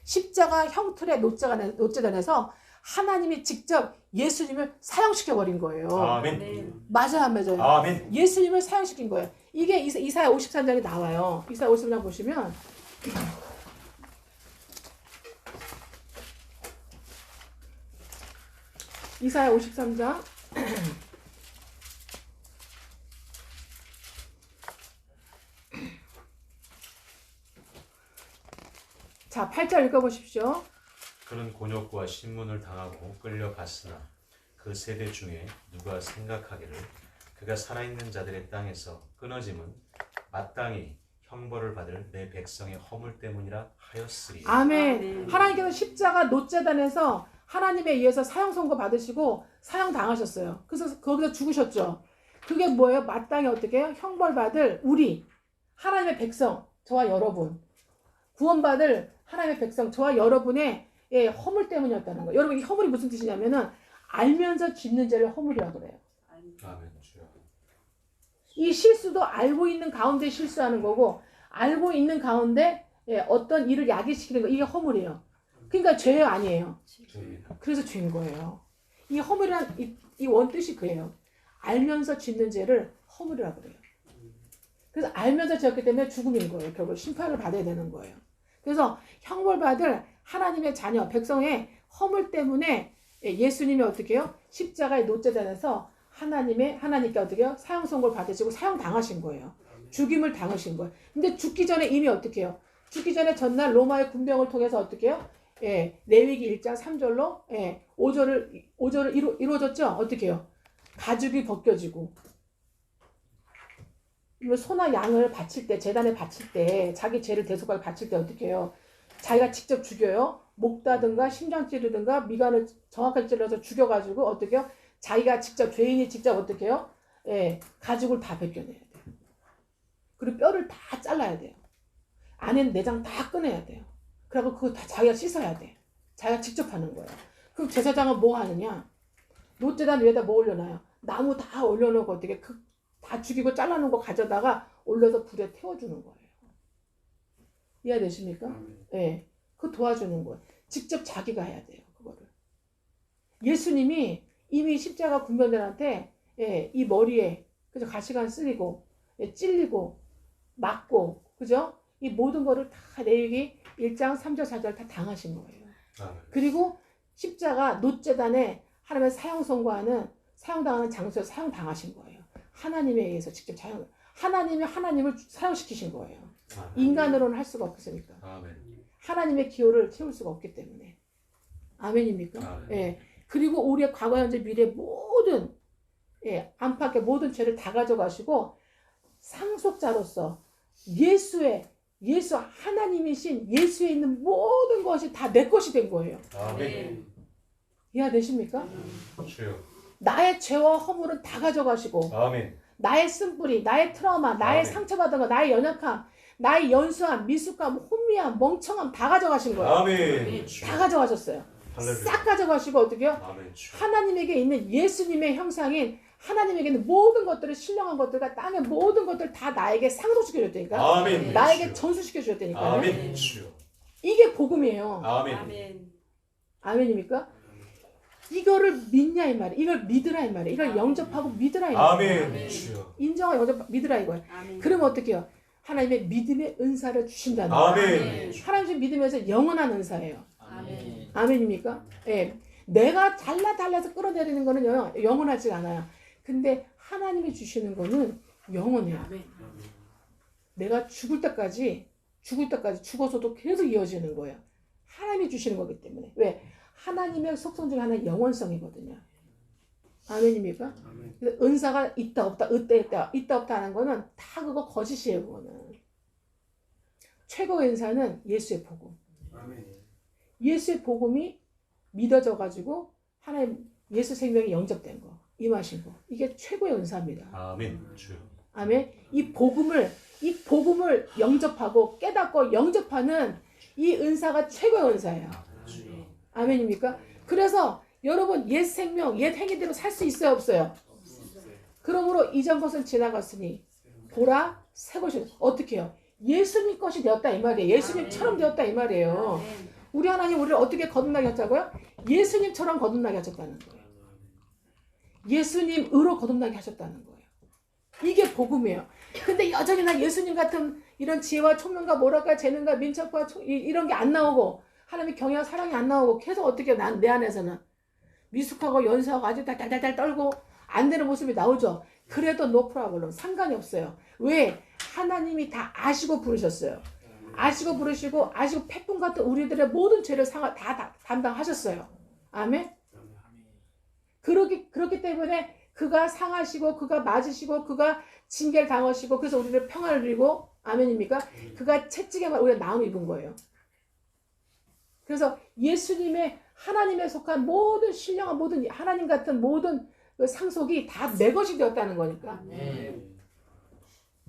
십자가 형틀의 노제단에서 하나님이 직접 예수님을 사형시켜 버린 거예요. 아멘. 맞아요, 안 맞아요? 아멘. 예수님을 사형시킨 거예요. 이게 이사야 53장에 나와요. 이사야 53장 보시면 이사야 53장 자, 8절 읽어보십시오. 그는 곤욕과 신문을 당하고 끌려갔으나 그 세대 중에 누가 생각하기를 그가 살아있는 자들의 땅에서 끊어짐은 마땅히 형벌을 받을 내 백성의 허물 때문이라 하였으리. 아멘. 하나님께서 십자가 노제단에서 하나님에 의해서 사형 선고 받으시고 사형 당하셨어요. 그래서 거기서 죽으셨죠. 그게 뭐예요? 마땅히 어떻게 해요? 형벌 받을 우리 하나님의 백성 저와 여러분 구원받을 하나님의 백성 저와 여러분의 허물 때문이었다는 거예요. 여러분 이 허물이 무슨 뜻이냐면은 알면서 짓는 죄를 허물이라고 그래요. 아멘. 주여. 이 실수도 알고 있는 가운데 실수하는 거고 알고 있는 가운데 어떤 일을 야기시키는 거 이게 허물이에요. 그러니까 죄 아니에요. 주입니다. 그래서 죄인 거예요. 이 허물이란 이 원뜻이 그래요. 알면서 짓는 죄를 허물이라고 그래요. 그래서 알면서 지었기 때문에 죽음인 거예요. 결국 심판을 받아야 되는 거예요. 그래서 형벌받을 하나님의 자녀, 백성의 허물 때문에 예수님이 어떻게 해요? 십자가의 노제단에서 하나님께 어떻게 해요? 사형 선고를 받으시고 사형 당하신 거예요. 죽임을 당하신 거예요. 근데 죽기 전에 이미 어떻게 해요? 죽기 전에 전날 로마의 군병을 통해서 어떻게 해요? 레위기 1장 3절로 5절을 이루어졌죠? 어떻게 해요? 가죽이 벗겨지고. 이거 소나 양을 바칠 때, 제단에 바칠 때, 자기 죄를 대속하게 바칠 때 어떻게 해요? 자기가 직접 죽여요. 목 따든가 심장 찌르든가 미간을 정확하게 찔러서 죽여가지고 어떻게 해요? 자기가 직접, 죄인이 직접 어떻게 해요? 예, 가죽을 다 벗겨내야 돼요. 그리고 뼈를 다 잘라야 돼요. 안에 내장 다 꺼내야 돼요. 그리고 그거 다 자기가 씻어야 돼. 자기가 직접 하는 거예요. 그럼 제사장은 뭐 하느냐? 노제단 위에다 뭐 올려놔요? 나무 다 올려놓고 어떻게 다 죽이고 잘라놓은 거 가져다가 올려서 불에 태워주는 거예요. 이해되십니까? 예. 그거 도와주는 거예요. 직접 자기가 해야 돼요. 그거를. 예수님이 이미 십자가 군병들한테 예, 이 머리에 그죠? 가시관 쓸리고 예, 찔리고 맞고 그죠? 이 모든 거를 다 레위기 1장 3절 4절 다 당하신 거예요. 그리고 십자가 노제단에 하나님의 사용당하는 장소에 사용당하신 거예요. 하나님에 의해서 직접 하나님이 하나님을 사용시키신 거예요. 인간으로는 할 수가 없으니까. 하나님의 기호를 채울 수가 없기 때문에. 아멘입니까? 예. 그리고 우리의 과거, 현재, 미래 모든 예, 안팎의 모든 죄를 다 가져가시고 상속자로서 예수 하나님이신 예수에 있는 모든 것이 다 내 것이 된 거예요. 아멘. 이해되십니까? 주여. 나의 죄와 허물은 다 가져가시고 아멘. 나의 쓴뿌리, 나의 트라우마, 나의 아멘. 상처받은 거, 나의 연약함, 나의 연수함, 미숙함, 혼미함, 멍청함 다 가져가신 거예요. 아멘. 다 가져가셨어요. 싹 가져가시고 어떻게 해요? 아멘. 하나님에게 있는 예수님의 형상인 하나님에게 있는 모든 것들을 신령한 것들과 땅의 모든 것들 다 나에게 상속시켜 줬다니까. 아멘. 나에게 전수시켜 주셨다니까. 아멘. 주여. 이게 복음이에요. 아멘. 아멘입니까? 이거를 믿냐 이 말이에요. 이걸 믿으라 이 말이에요. 이걸 영접하고 믿으라 이 말이에요. 아멘. 주여. 인정하고 영접 믿으라 이거예요. 그러면 어떻게 해요? 하나님의 믿음의 은사를 주신다는 거예요. 아멘. 하나님의 믿음에서 영원한 은사예요. 아멘. 아멘입니까? 예. 내가 달라서 끌어내리는 거는 영원하지 않아요. 근데 하나님이 주시는 거는 영원해요. 내가 죽을 때까지 죽어서도 계속 이어지는 거예요. 하나님이 주시는 거기 때문에. 왜? 하나님의 속성 중에 하나는 영원성이거든요. 아멘입니까? 그래서 은사가 있다 없다 있다 없다 하는 거는 다 그거 거짓이에요. 그거는. 최고의 은사는 예수의 복음. 예수의 복음이 믿어져 가지고 하나님 예수 생명이 영접된 거, 임하신 거. 이게 최고의 은사입니다. 아멘. 주여. 아멘. 이 복음을 영접하고 깨닫고 영접하는 이 은사가 최고의 은사예요. 아멘입니까? 그래서 여러분 옛 생명, 옛 행위대로 살 수 있어요, 없어요? 그러므로 이전 것은 지나갔으니 보라 새 것이 어떻게 해요? 예수님 것이 되었다 이 말이에요. 예수님처럼 되었다 이 말이에요. 우리 하나님 우리를 어떻게 거듭나게 하셨다고요? 예수님처럼 거듭나게 하셨다는 거예요. 예수님으로 거듭나게 하셨다는 거예요. 이게 복음이에요. 근데 여전히 나 예수님 같은 이런 지혜와 총명과 모랄과 재능과 민첩과 이런 게 안 나오고 하나님의 경외와 사랑이 안 나오고 계속 어떻게 내 안에서는 미숙하고 연수하고 아주 달달달 떨고 안 되는 모습이 나오죠. 그래도 no problem. 상관이 없어요. 왜? 하나님이 다 아시고 부르셨어요. 아시고 부르시고 아시고 패분 같은 우리들의 모든 죄를 다 담당하셨어요. 아멘? 그렇기 때문에 그가 상하시고 그가 맞으시고 그가 징계를 당하시고 그래서 우리를 평안을 누리고 아멘입니까? 그가 채찍에만 우리가 나음 입은 거예요. 그래서 예수님의 하나님에 속한 모든 신령한 모든 하나님 같은 모든 그 상속이 다 내 것이 되었다는 거니까.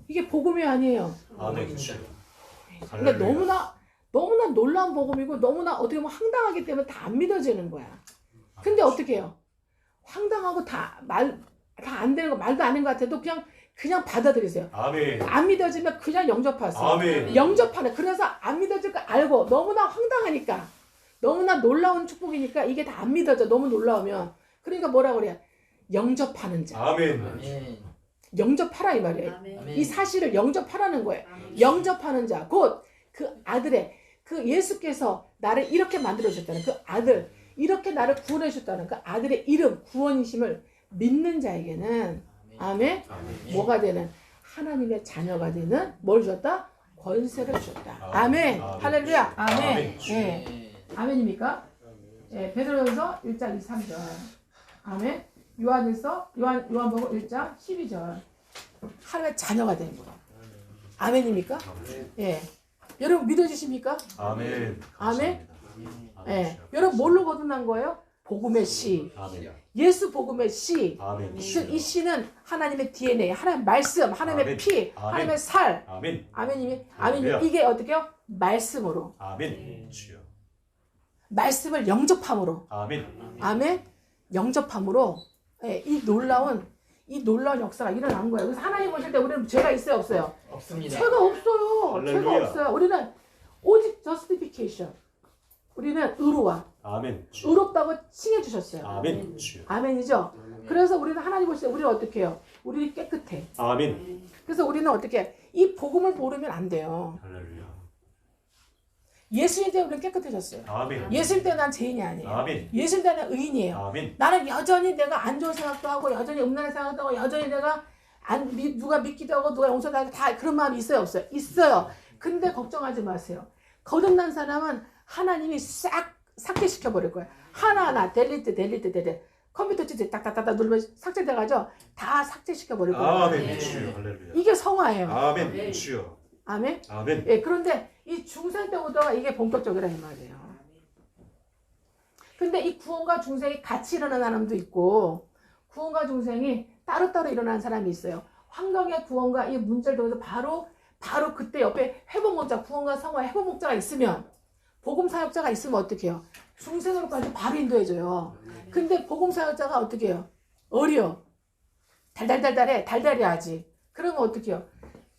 이게 복음이 아니에요. 아멘. 그러니까 너무나 놀라운 복음이고 너무나 어떻게 보면 황당하기 때문에 다 안 믿어지는 거야. 근데 어떻게 해요? 황당하고 다 안 되는 거 말도 안 되는 것 같아도 그냥 받아들이세요. 아멘. 안 믿어지면 그냥 영접하세요. 아멘. 영접하네. 그래서 안 믿어질 거 알고 너무나 황당하니까 너무나 놀라운 축복이니까 이게 다 안 믿어져. 너무 놀라우면. 그러니까 뭐라 그래요? 영접하는 자. 아멘. 영접하라 이 말이에요. 아멘. 이 사실을 영접하라는 거예요. 아멘. 영접하는 자. 곧 그 아들의 그 예수께서 나를 이렇게 만들어 주셨다는 그 아들 이렇게 나를 구원해 주셨다는 그 아들의 이름 구원이심을 믿는 자에게는 아멘. 뭐가 되는 하나님의 자녀가 되는 뭘 주셨다? 권세를 주셨다. 아멘. 할렐루야. 아멘. 예. 아멘입니까? 예, 베드로전서 1장 23절. 아멘. 요한복음 1장 12절. 하나님의 자녀가 되는 거예요. 아멘입니까? 예. 여러분 믿어주십니까? 아멘. 아멘. 감사합니다. 예. 여러분 뭘로 거듭난 거예요? 복음의 씨. 아멘. 예수 복음의 씨. 아멘. 이 씨는 하나님의 DNA, 하나님의 말씀, 하나님의 아멘. 피, 아멘. 하나님의 살. 아멘. 아멘이면 할렐루야. 이게 어떻게요? 말씀으로. 아멘. 주여. 말씀을 영접함으로. 아멘. 아멘. 영접함으로 예, 이 놀라운 역사가 일어난 거예요. 그래서 하나님 보실 때 우리는 죄가 있어요, 없어요? 없습니다. 죄가 없어요. 할렐루야. 죄가 없어요. 우리는 오직 justification. 우리는 의로와 아멘. 주여. 의롭다고 칭해 주셨어요. 아멘. 주여. 아멘이죠. 그래서 우리는 하나님 보실 때 우리는 어떻게 해요? 우리는 깨끗해. 아멘. 그래서 우리는 어떻게 해? 이 복음을 모르면 안 돼요. 할렐루야. 예수님 때문에 우리는 깨끗해졌어요. 아멘. 예수님 때문에 난 죄인이 아니에요. 아멘. 예수님 때문에 난 의인이에요. 아멘. 나는 여전히 내가 안 좋은 생각도 하고 여전히 음란한 생각도 하고 여전히 내가 누가 믿기도 하고 누가 용서도 하고 다 그런 마음이 있어요, 없어요? 있어요. 근데 걱정하지 마세요. 거듭난 사람은 하나님이 싹 삭제시켜 버릴 거예요. 하나하나 델리트 컴퓨터 찌지 딱딱딱딱 누르면 삭제돼가죠. 다 삭제시켜 버릴 거예요. 아멘. 주여. 할렐루야. 이게 성화예요. 아멘. 주여. 아멘. 아멘. 예, 그런데 이 중생 때부터가 이게 본격적이라 이 말이에요. 근데 이 구원과 중생이 같이 일어나는 사람도 있고 구원과 중생이 따로따로 일어나는 사람이 있어요. 환경의 구원과 이 문제를 통해서 바로 그때 옆에 회복목자, 구원과 성화 회복목자가 있으면 복음 사역자가 있으면 어떻게 해요? 중생으로까지 바로 인도해줘요. 근데 복음 사역자가 어떻게 해요? 어려. 달달달달해. 달달해야지. 그러면 어떻게 해요?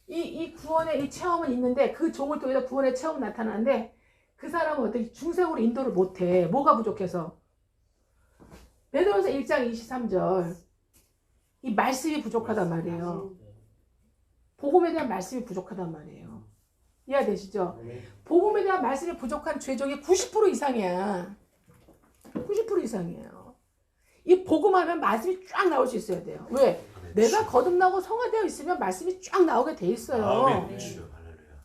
이 구원의 이 체험은 있는데 그 종을 통해서 구원의 체험은 나타나는데 그 사람은 어떻게 중생으로 인도를 못해. 뭐가 부족해서? 베드로서 1장 23절 이 말씀이 부족하단 말이에요. 복음에 대한 말씀이 부족하단 말이에요. 이해되시죠? 복음에 대한 말씀이 부족한 죄종이 90% 이상이야. 90% 이상이에요. 이 복음하면 말씀이 쫙 나올 수 있어야 돼요. 왜? 내가 거듭나고 성화되어 있으면 말씀이 쫙 나오게 돼 있어요. 아멘. 주여. 할렐루야.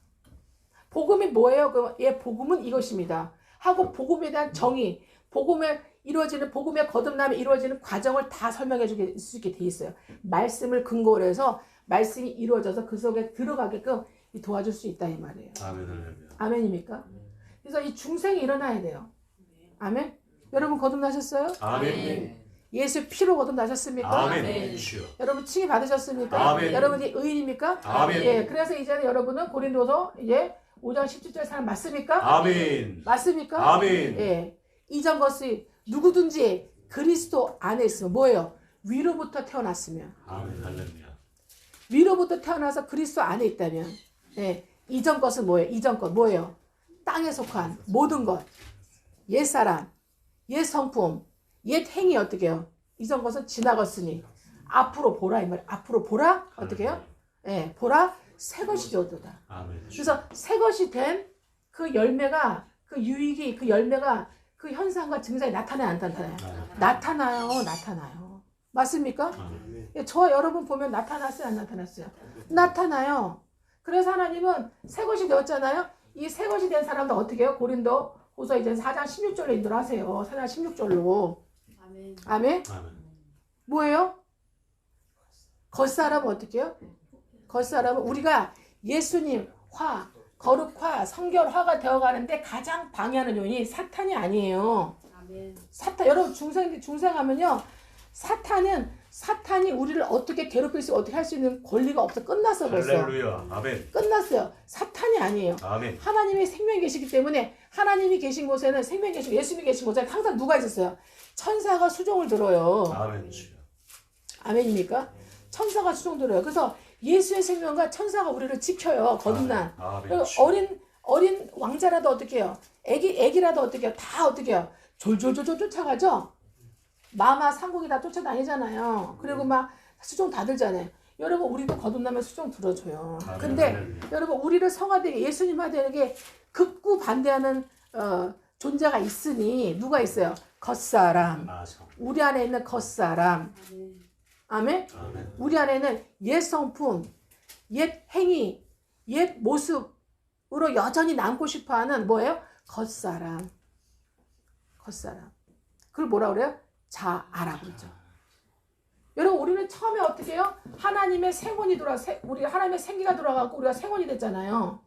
복음이 뭐예요? 예, 복음은 이것입니다. 하고 복음에 대한 정의, 복음에 거듭남에 이루어지는 과정을 다 설명해 줄 수 있게 돼 있어요. 말씀을 근거로 해서 말씀이 이루어져서 그 속에 들어가게끔 도와줄 수 있다 이 말이에요. 아멘. 할렐루야. 아멘입니까? 그래서 이 중생이 일어나야 돼요. 아멘? 여러분 거듭나셨어요? 아멘. 예수 피로 거듭나셨습니까? 아멘. 주여. 여러분 칭의 받으셨습니까? 아멘. 여러분이 의인입니까? 아멘. 예, 그래서 이제는 여러분은 고린도서 5장 17절 사람 맞습니까? 아멘. 맞습니까? 아멘. 예. 이전 것이 누구든지 그리스도 안에 있으면 뭐예요? 위로부터 태어났으면. 아멘. 할렐루야. 위로부터 태어나서 그리스도 안에 있다면. 예. 이전 것은 뭐예요? 이전 것 뭐예요? 땅에 속한 모든 것. 옛사람, 옛 성품, 옛 행위 어떻게 해요? 이전 것은 지나갔으니 앞으로 보라 이 말. 앞으로 보라 어떻게 해요? 예. 보라 새 것이 되었도다. 아멘. 그래서 새 것이 된 그 열매가 그 유익이 그 열매가 그 현상과 증상이 나타나요 안 나타나요? 나타나요. 맞습니까? 아멘. 예, 저와 여러분 보면 나타났어요 안 나타났어요? 나타나요. 그래서 하나님은 새 것이 되었잖아요. 이 새 것이 된 사람도 어떻게 해요? 고린도 후서 이제 4장 16절로 인도를 하세요. 4장 16절로. 아멘. 아멘. 아멘. 뭐예요? 겉사람은 어떻게 해요? 겉사람은 우리가 예수님 거룩화, 성결화가 되어가는데 가장 방해하는 요인이 사탄이 아니에요. 아멘. 여러분 중생하면요. 사탄이 우리를 어떻게 괴롭힐 수 어떻게 할 수 있는 권리가 없어. 끝났어 벌써. 할렐루야. 아멘. 끝났어요. 사탄이 아니에요. 아멘. 하나님이 생명이 계시기 때문에 하나님이 계신 곳에는 생명이 계시고 예수님이 계신 곳에는 항상 누가 있었어요? 천사가 수종을 들어요. 아멘. 주여. 아멘입니까? 천사가 수종 들어요. 그래서 예수의 생명과 천사가 우리를 지켜요. 거듭난. 아멘. 주여. 어린 왕자라도 어떻게 해요? 애기라도 어떻게 해요? 다 어떻게 해요? 졸졸졸졸 쫓아가죠? 마마 상공이 다 쫓아다니잖아요. 그리고 막 수종 다 들잖아요. 여러분 우리도 거듭나면 수종 들어줘요. 아멘. 근데 할렐루야. 여러분 우리를 성화되게 예수님화되게 극구 반대하는 존재가 있으니 누가 있어요? 겉사람. 우리 안에 있는 겉사람. 아멘. 아멘? 아멘. 우리 안에는 옛 성품, 옛 행위, 옛 모습으로 여전히 남고 싶어하는 뭐예요? 겉사람. 그걸 뭐라 그래요? 자아라고 그러죠. 여러분 우리는 처음에 어떻게 해요? 하나님의 생원이 우리 하나님의 생기가 들어가고 우리가 생원이 됐잖아요.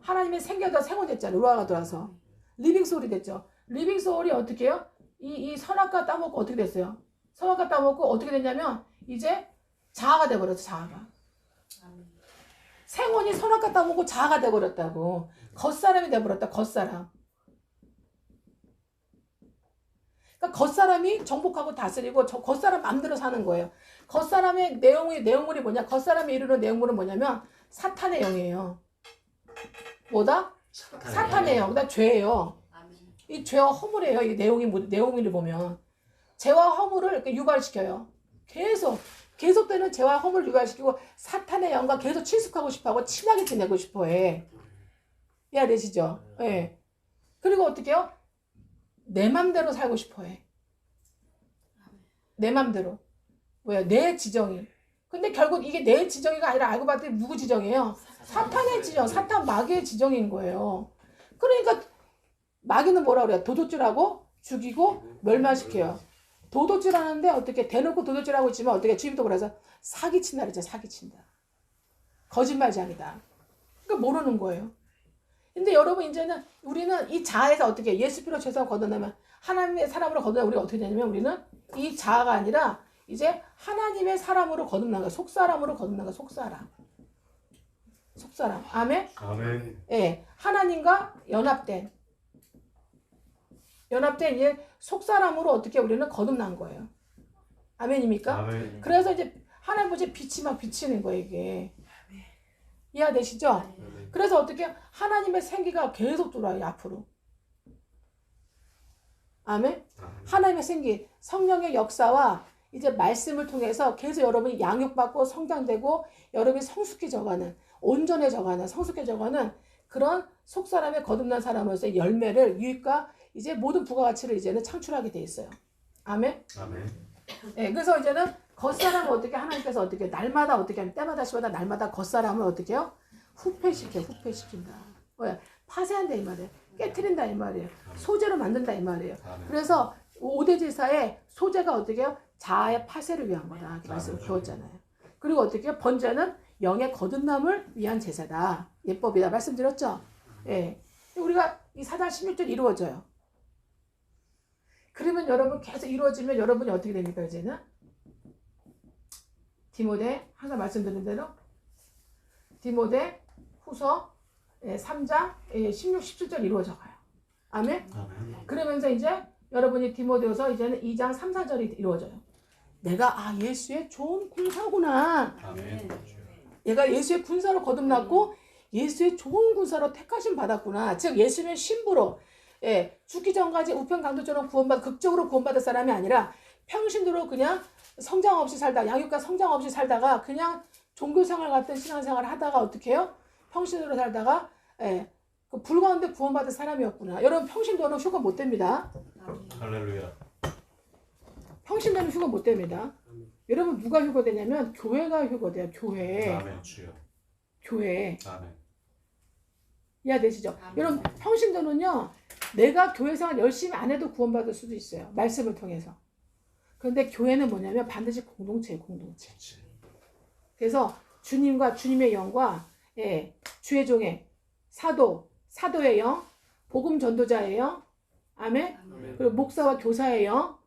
하나님의 생기가 생원이 됐잖아요. 루아가 들어와서 리빙 소울이 됐죠. 리빙 소울이 어떻게 해요? 이 선악과 따먹고 어떻게 됐어요? 선악과 따먹고 어떻게 됐냐면 이제 자아가 돼버렸어. 자아가. 생원이 선악과 따먹고 자아가 돼버렸다고. 겉사람이 돼버렸다. 겉사람. 그러니까 겉사람이 정복하고 다스리고 겉사람 마음대로 사는 거예요. 겉사람의 내용물이 뭐냐? 겉사람이 이루는 내용물은 뭐냐면 사탄의 영이에요. 뭐다? 사탄의 영. 그다음 죄예요. 이 죄와 허물이에요. 이 내용을 보면 죄와 허물을 이렇게 유발시켜요. 계속되는 죄와 허물을 유발시키고 사탄의 영과 계속 친숙하고 싶어하고 친하게 지내고 싶어해. 이해되시죠? 예. 그리고 어떻게 해요? 내 맘대로 살고 싶어해. 내 맘대로. 뭐야? 내 지정이. 근데 결국 이게 내 지정이가 아니라 알고 봤더니 누구 지정이에요? 사탄의 지정, 사탄 마귀의 지정인 거예요. 그러니까 마귀는 뭐라 그래요? 도둑질하고 죽이고 멸망시켜요. 도둑질하는데 어떻게 대놓고 도둑질하고 있지만 어떻게 주임도 그래서 사기친다 그랬죠. 사기친다. 거짓말장이다. 그러니까 모르는 거예요. 근데 여러분 이제는 우리는 이 자아에서 어떻게 예수 피로 죄사함 거듭나면 하나님의 사람으로 거듭나면 우리가 어떻게 되냐면 우리는 이 자아가 아니라 이제 하나님의 사람으로 거듭난 거야. 속사람으로 거듭난 거야. 속사람. 속사람. 아멘? 아멘. 예. 하나님과 연합된 이제 속사람으로 어떻게 우리는 거듭난 거예요. 아멘입니까? 아멘. 그래서 이제 하나님 보시 빛이 막 비치는 거예요, 이게. 이해되시죠? 그래서 어떻게 하나님의 생기가 계속 들어와요, 앞으로. 아멘? 하나님의 생기, 성령의 역사와 이제 말씀을 통해서 계속 여러분이 양육받고 성장되고 여러분이 성숙해져가는, 온전해져가는, 성숙해져가는 그런 속사람의 거듭난 사람으로서의 열매를 유익과 이제 모든 부가가치를 이제는 창출하게 돼 있어요. 아멘? 아멘. 네, 그래서 이제는 겉사람을 어떻게 하나님께서 어떻게 날마다 어떻게 하면 때마다 시마다 날마다 겉사람을 어떻게 해요? 후패시킨다. 뭐야? 파쇄한다 이 말이에요. 깨트린다 이 말이에요. 소재로 만든다 이 말이에요. 아멘. 그래서 5대 제사의 소재가 어떻게 해요? 자아의 파쇄를 위한 거다. 이렇게 말씀을 배웠잖아요. 그리고 어떻게 해요? 번제는 영의 거듭남을 위한 제사다. 예법이다. 말씀드렸죠? 예. 우리가 이 4장 16절 이루어져요. 그러면 여러분 계속 이루어지면 여러분이 어떻게 됩니까 이제는? 디모데 항상 말씀드린 대로 디모데 후서 3장 16, 17절 이루어져 가요. 아멘? 아멘. 그러면서 이제 여러분이 디모데후서 이제는 2장 3, 4절이 이루어져요. 내가 예수의 좋은 군사구나. 아멘. 얘가 예수의 군사로 거듭났고 예수의 좋은 군사로 택하심 받았구나. 즉 예수는 신부로 죽기 전까지 우편강도처럼 극적으로 구원받을 사람이 아니라 평신도로 그냥 성장 없이 살다 양육과 성장 없이 살다가 그냥 종교생활 같은 신앙생활을 하다가 어떻게 해요? 평신도로 살다가 그 불가운데 구원받을 사람이었구나. 여러분 평신도는 휴가 못 됩니다. 할렐루야. 평신도는 휴가 못 됩니다. 여러분 누가 휴거되냐면 교회가 휴거돼요. 교회. 아멘. 주여. 교회. 아멘. 이해되시죠? 여러분 평신도는요. 내가 교회생활 열심히 안 해도 구원받을 수도 있어요. 말씀을 통해서. 그런데 교회는 뭐냐면 반드시 공동체예요. 공동체. 그래서 주님과 주님의 영과 주의 종의 사도의 영, 복음 전도자의 영, 아멘? 그리고 목사와 교사의 영,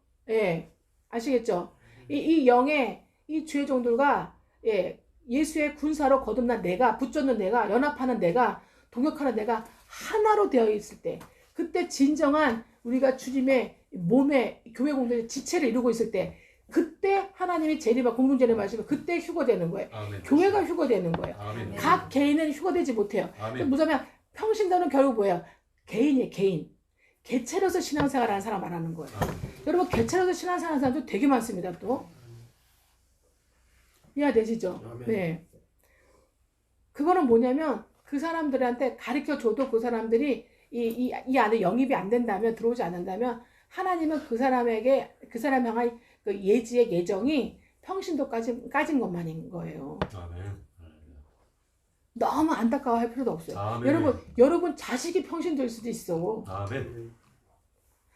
아시겠죠? 이 영의 이 주의 종들과 예수의 군사로 거듭난 내가, 붙잡는 내가, 연합하는 내가, 동역하는 내가 하나로 되어 있을 때, 그때 진정한 우리가 주님의 몸의 교회 공동체 지체를 이루고 있을 때, 그때 하나님이 재림과 공동체를 마시고 그때 휴거되는 거예요. 아멘. 교회가 휴거되는 거예요. 아멘. 각 개인은 휴거되지 못해요. 아멘. 뭐냐면 평신도는 결국 뭐예요? 개인이에요. 개인. 개체로서 신앙생활하는 사람 말하는 거예요. 아멘. 여러분 개체로서 신앙생활하는 사람도 되게 많습니다. 또 이해되시죠? 아멘. 네. 그거는 뭐냐면 그 사람들한테 가르쳐줘도 그 사람들이 이 안에 영입이 안 된다면 들어오지 않는다면 하나님은 그 사람에게 그 사람 향한 그 예지의 예정이 평신도까지 까진 것만인 거예요. 아멘. 너무 안타까워할 필요도 없어요. 아멘. 여러분 자식이 평신도일 수도 있어. 아멘.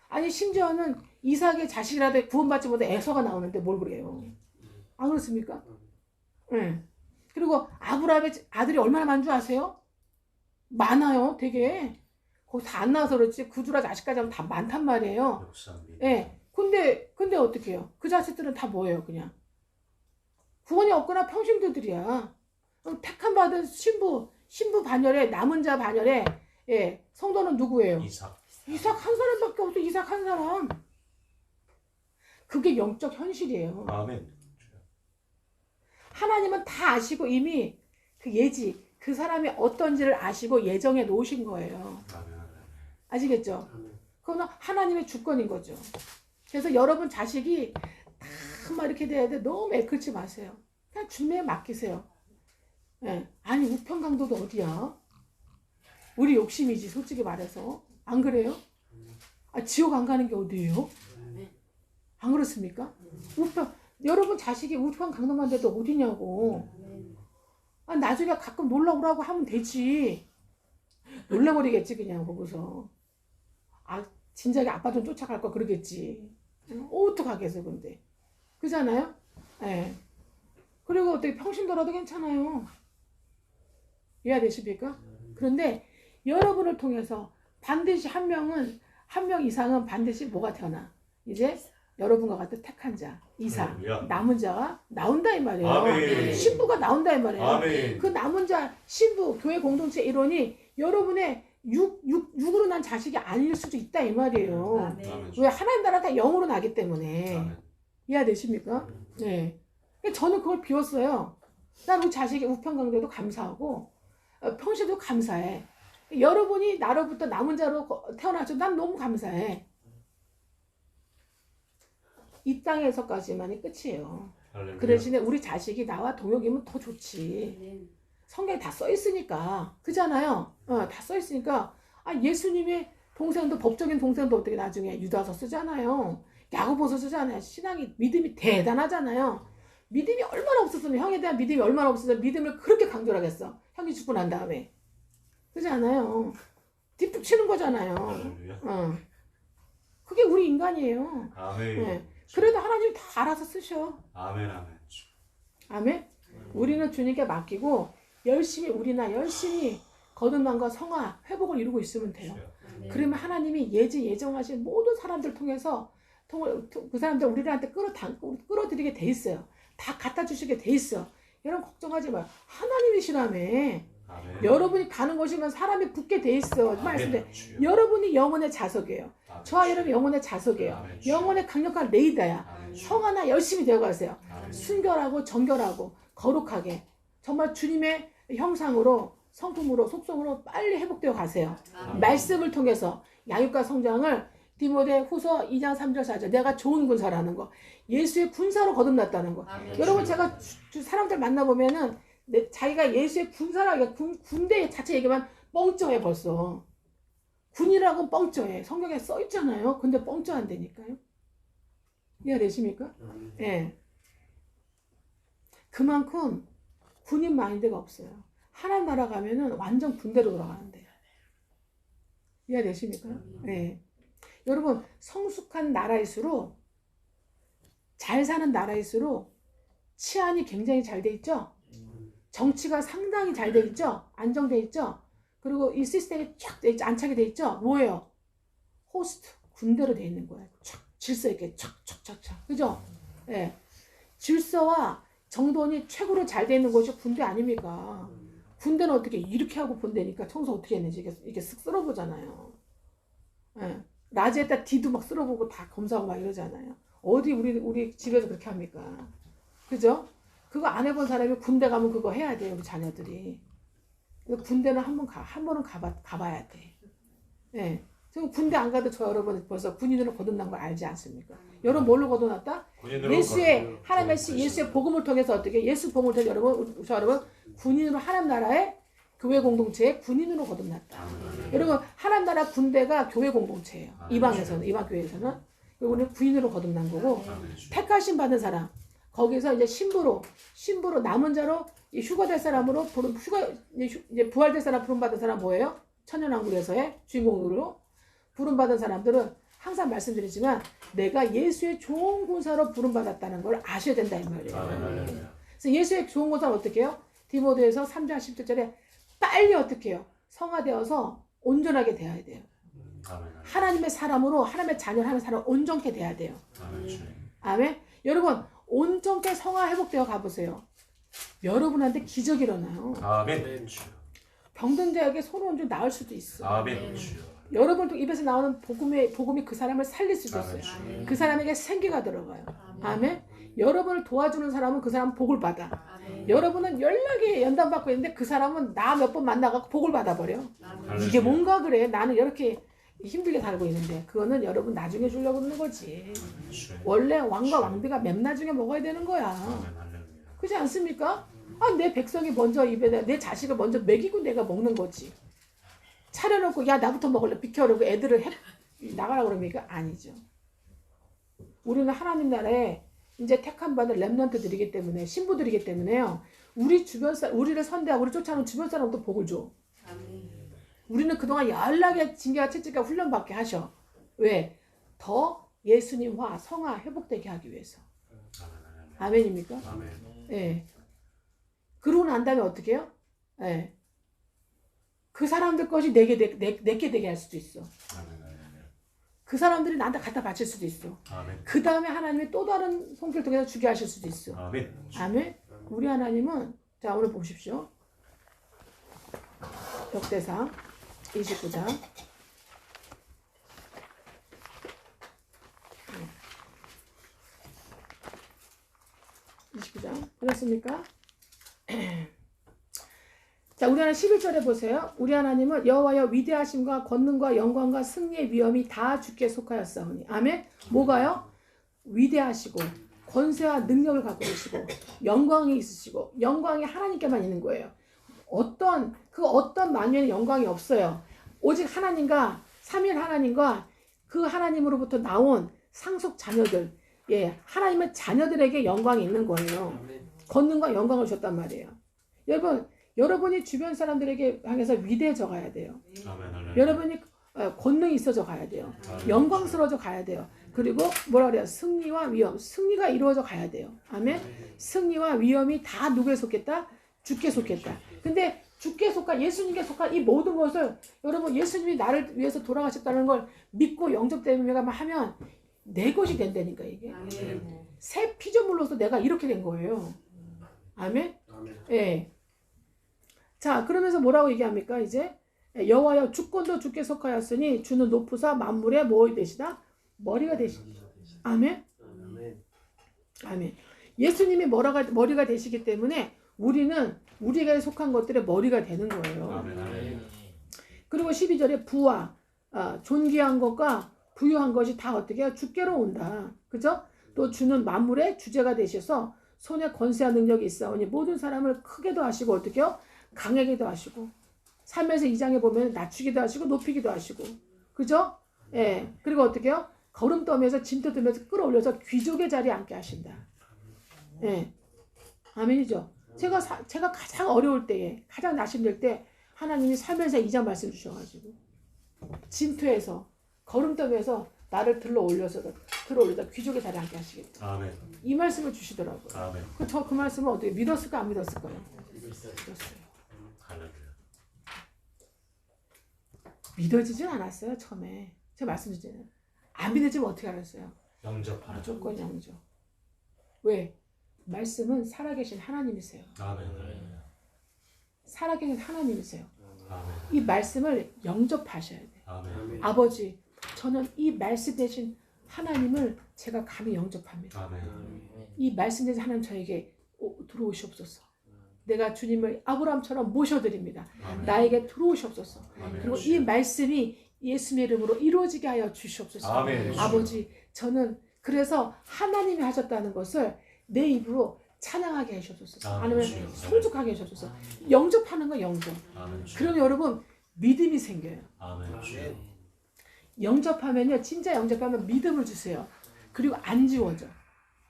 아니 심지어는 이삭의 자식이라도 구원받지 못해 에서가 나오는데 뭘 그래요. 안 그렇습니까? 네. 그리고 아브라함의 아들이 얼마나 많은 줄 아세요? 많아요, 되게. 거기 다 안 나와서 그렇지 구주라 자식까지 하면 다 많단 말이에요. 역사 믿음. 예. 근데 어떻게 해요? 그 자식들은 다 뭐예요, 그냥? 구원이 없거나 평신도들이야. 택함 받은 신부 반열에 남은 자 반열에 예, 성도는 누구예요? 이삭. 이삭 한 사람밖에 없어. 이삭 한 사람. 그게 영적 현실이에요. 아멘. 하나님은 다 아시고 이미 그 예지 그 사람이 어떤지를 아시고 예정해 놓으신 거예요. 아멘. 아시겠죠? 그건 하나님의 주권인 거죠. 그래서 여러분 자식이 다 막 이렇게 돼야 돼. 너무 애클지 마세요. 그냥 주님에 맡기세요. 예. 아니 우편강도도 어디야? 우리 욕심이지 솔직히 말해서. 안 그래요? 아, 지옥 안 가는 게 어디예요? 안 그렇습니까? 여러분 자식이 우편강도만 돼도 어디냐고. 아, 나중에 가끔 놀러 오라고 하면 되지. 놀라버리겠지 그냥 보고서. 아 진작에 아빠 좀 쫓아갈 거 그러겠지. 어떡하겠어 근데. 그잖아요? 예. 그리고 어떻게 평신도라도 괜찮아요. 이해되십니까? 그런데 여러분을 통해서 반드시 한 명 이상은 반드시 뭐가 태어나? 이제 여러분과 같은 택한 자, 이삭, 할렐루야. 남은 자가 나온다 이 말이에요. 아멘. 신부가 나온다 이 말이에요. 아멘. 그 남은 자, 신부, 교회 공동체 일원이 여러분의 육으로 난 자식이 아닐 수도 있다 이 말이에요. 아멘. 왜? 하나님 나라 다 영으로 나기 때문에. 아멘. 이해되십니까? 네. 저는 그걸 비웠어요. 난 우리 자식이 우편강도도 감사하고 평시도 감사해. 여러분이 나로부터 남은 자로 태어나서 난 너무 감사해. 이 땅에서까지만이 끝이에요. 할렐루야. 그 대신에 우리 자식이 나와 동역이면 더 좋지. 성경에 다 써있으니까. 그잖아요. 다 써있으니까. 아, 예수님의 동생도 법적인 동생도 어떻게 나중에 유다서 쓰잖아요. 야고보서 쓰잖아요. 신앙이 믿음이 대단하잖아요. 믿음이 얼마나 없었으면 형에 대한 믿음이 얼마나 없었으면 믿음을 그렇게 강조를 하겠어. 형이 죽고 난 다음에. 그렇지 않아요. 뒷북 치는 거잖아요. 할렐루야. 그게 우리 인간이에요. 아멘. 네. 그래도 하나님 다 알아서 쓰셔. 아멘. 아멘. 아멘. 우리는 주님께 맡기고 우리나 열심히 거듭남과 성화, 회복을 이루고 있으면 돼요. 그러면 하나님이 예정하신 모든 사람들 통해서 그 사람들 우리한테 끌어들이게 돼 있어요. 다 갖다 주시게 돼 있어. 여러분 걱정하지 마요. 하나님이시라며. 아멘. 여러분이 가는 곳이면 사람이 붙게 돼 있어. 말씀대 여러분이 영혼의 자석이에요. 아멘. 저와 여러분 영혼의 자석이에요. 아멘. 영혼의 강력한 레이더야. 아멘. 성하나 열심히 되어가세요. 아멘. 순결하고 정결하고 거룩하게 정말 주님의 형상으로 성품으로 속성으로 빨리 회복되어 가세요. 말씀을 통해서 양육과 성장을 디모데 후서 2장 3절 4절 내가 좋은 군사라는 거 예수의 군사로 거듭났다는 거. 여러분 제가 사람들 만나보면은 자기가 예수의 군사라 군대 자체 얘기만 뻥쪄해 벌써. 군이라고 뻥쪄해. 성경에 써 있잖아요. 근데 뻥쪄한다니까요. 이해되십니까? 예. 네. 그만큼 군인 마인드가 없어요. 하나님 나라 가면은 완전 군대로 돌아가는데. 이해되십니까? 네. 여러분 성숙한 나라일수록 잘 사는 나라일수록 치안이 굉장히 잘 돼 있죠. 정치가 상당히 잘 돼 있죠. 안정돼 있죠. 그리고 이 시스템이 쫙 안착이 돼 있죠. 뭐예요? 호스트 군대로 돼 있는 거예요. 촥 질서 있게 촥촥촥촥 그죠? 예. 네. 질서와 정돈이 최고로 잘 돼 있는 곳이 군대 아닙니까? 군대는 어떻게 이렇게 하고 본다니까 청소 어떻게 했는지 이게 쓱 쓸어보잖아요. 예. 라지에다 D도 막 쓸어보고 다 검사하고 막 이러잖아요. 어디 우리 집에서 그렇게 합니까? 그죠? 그거 안 해본 사람이 군대 가면 그거 해야 돼요, 우리 자녀들이. 군대는 한 번은 가봐야 돼. 예. 지금 군대 안 가도 저 여러분 벌써 군인으로 거듭난 걸 알지 않습니까? 여러분 뭘로 거듭났다? 예수의 복음을 통해서 어떻게 예수 복음을 통해서 여러분 군인으로 하나님 나라의 교회 공동체의 군인으로 거듭났다. 여러분 하나님 나라 군대가 교회 공동체예요. 이방 교회에서는 우리는 군인으로 거듭난 거고 택하심 받은 사람 거기서 이제 신부로 남은 자로 휴거될 사람으로 이제 부활될 사람 부름 받은 사람 뭐예요? 천년왕국에서의 주인공으로 부름 받은 사람들은 항상 말씀드리지만 내가 예수의 좋은 군사로 부름받았다는 걸 아셔야 된다 이 말이에요. 그래서 예수의 좋은 군사는 어떻게 해요? 디모데에서 3장 17절에 빨리 어떻게 해요? 성화되어서 온전하게 되어야 돼요. 하나님의 사람으로 하나님의 자녀를 하는 사람 온전케 돼야 돼요. 아멘. 여러분 온전케 성화 회복되어 가보세요. 여러분한테 기적이 일어나요. 아멘. 병든 자에게 손을 얹어 나을 수도 있어. 아멘. 여러분 입에서 나오는 복음이 그 사람을 살릴 수도 있어요. 그 사람에게 생기가 들어가요. 아멘. 여러분을 도와주는 사람은 그 사람 복을 받아. 여러분은 연락이 연단받고 있는데 그 사람은 나 몇 번 만나갖고 복을 받아버려. 이게 뭔가 그래. 나는 이렇게 힘들게 살고 있는데 그거는 여러분 나중에 주려고 그러는 거지. 원래 왕과 왕비가 맨 나중에 먹어야 되는 거야. 그렇지 않습니까? 아, 내 백성이 먼저 입에다 내 자식을 먼저 먹이고 내가 먹는 거지. 차려놓고 야 나부터 먹을래 비켜 그러고 애들을 나가라 그러니까 아니죠. 우리는 하나님 나라에 이제 택함 받은 렘넌트들이기 때문에 신부들이기 때문에요. 우리 주변 우리를 선대하고 우리 쫓아오는 주변 사람도 복을 줘. 우리는 그동안 연락에 징계와 채찍과 훈련받게 하셔. 왜? 더 예수님과 성화 회복되게 하기 위해서. 아멘입니까? 아멘. 예. 그러고 난 다음에 어떻게 해요? 예. 그 사람들 것이 내게 되게 할 수도 있어. 그 사람들이 나한테 갖다 바칠 수도 있어. 그 다음에 하나님이 또 다른 손길을 통해서 주게 하실 수도 있어. 아멘. 아멘. 우리 하나님은 자 오늘 보십시오. 역대상 29장 29장 그렇습니까? 자, 우리 하나님 11절에 보세요. 우리 하나님은 여호와여 위대하심과 권능과 영광과 승리의 위엄이 다 주께 속하였사오니. 아멘. 뭐가요? 위대하시고 권세와 능력을 갖고 계시고 영광이 있으시고 영광이 하나님께만 있는 거예요. 어떤 만유의 영광이 없어요. 오직 하나님과 삼위일 하나님과 그 하나님으로부터 나온 상속 자녀들, 예, 하나님의 자녀들에게 영광이 있는 거예요. 권능과 영광을 줬단 말이에요. 여러분이 주변 사람들에게 향해서 위대해져 가야 돼요. 여러분이 권능이 있어져 가야 돼요. 영광스러워져 가야 돼요. 그리고 뭐라 그래요? 승리와 위엄, 승리가 이루어져 가야 돼요. 아멘. 승리와 위엄이 다 누구에 속했다? 주께 속했다. 근데 주께 속한 예수님께 속한 이 모든 것을 여러분 예수님이 나를 위해서 돌아가셨다는 걸 믿고 영접되면 하면 내 것이 된다니까 이게. 새 피조물로서 내가 이렇게 된 거예요. 아멘. 예. 자, 그러면서 뭐라고 얘기합니까? 이제 여호와여 주권도 주께 속하였으니 주는 높으사 만물의 뭐 되시다? 머리가 되시다. 아멘. 아멘. 예수님이 머리가 되시기 때문에 우리는 우리에게 속한 것들의 머리가 되는 거예요. 그리고 12절에 부와 존귀한 것과 부유한 것이 다 어떻게 해요? 주께로 온다. 그죠? 또 주는 만물의 주제가 되셔서 손에 권세와 능력이 있사오니 모든 사람을 크게도 하시고 어떻게 해요? 강하게도 하시고 삶에서 2장에 보면 낮추기도 하시고 높이기도 하시고 그죠? 예. 그리고 어떻게 해요? 거름떠면서 짐떠들면서 끌어올려서 귀족의 자리에 앉게 하신다. 예. 아멘이죠. 제가 가장 어려울 때에 가장 낙심될 때 하나님이 살면서 2장 말씀 주셔가지고 진토에서 거름떠면서 나를 들어올려서 귀족의 자리에 앉게 하시겠다. 아멘. 이 말씀을 주시더라고요. 아멘. 저 그 말씀을 어떻게 믿었을까 안 믿었을까요? 믿었어요. 믿어지진 않았어요 처음에. 제가 말씀드리잖아요. 안 믿어지면 어떻게 알았어요? 영접하라. 무조건 영접. 왜? 말씀은 살아계신 하나님이세요. 아멘. 살아계신 하나님이세요. 아멘. 이 말씀을 영접하셔야 돼요. 아멘. 아버지, 저는 이 말씀 대신 하나님을 제가 감히 영접합니다. 아멘. 이 말씀 대신 하나님 저에게 들어오시옵소서. 내가 주님을 아브라함처럼 모셔드립니다. 아멘. 나에게 들어오시옵소서. 아멘. 그리고 이 말씀이 예수님의 이름으로 이루어지게 하여 주시옵소서. 아멘. 아버지, 저는 그래서 하나님이 하셨다는 것을 내 입으로 찬양하게 하셔주소서. 아니면 성숙하게 하셔주소서. 영접하는 거 영접. 그러면 여러분 믿음이 생겨요. 영접하면요, 진짜 영접하면 믿음을 주세요. 그리고 안 지워져.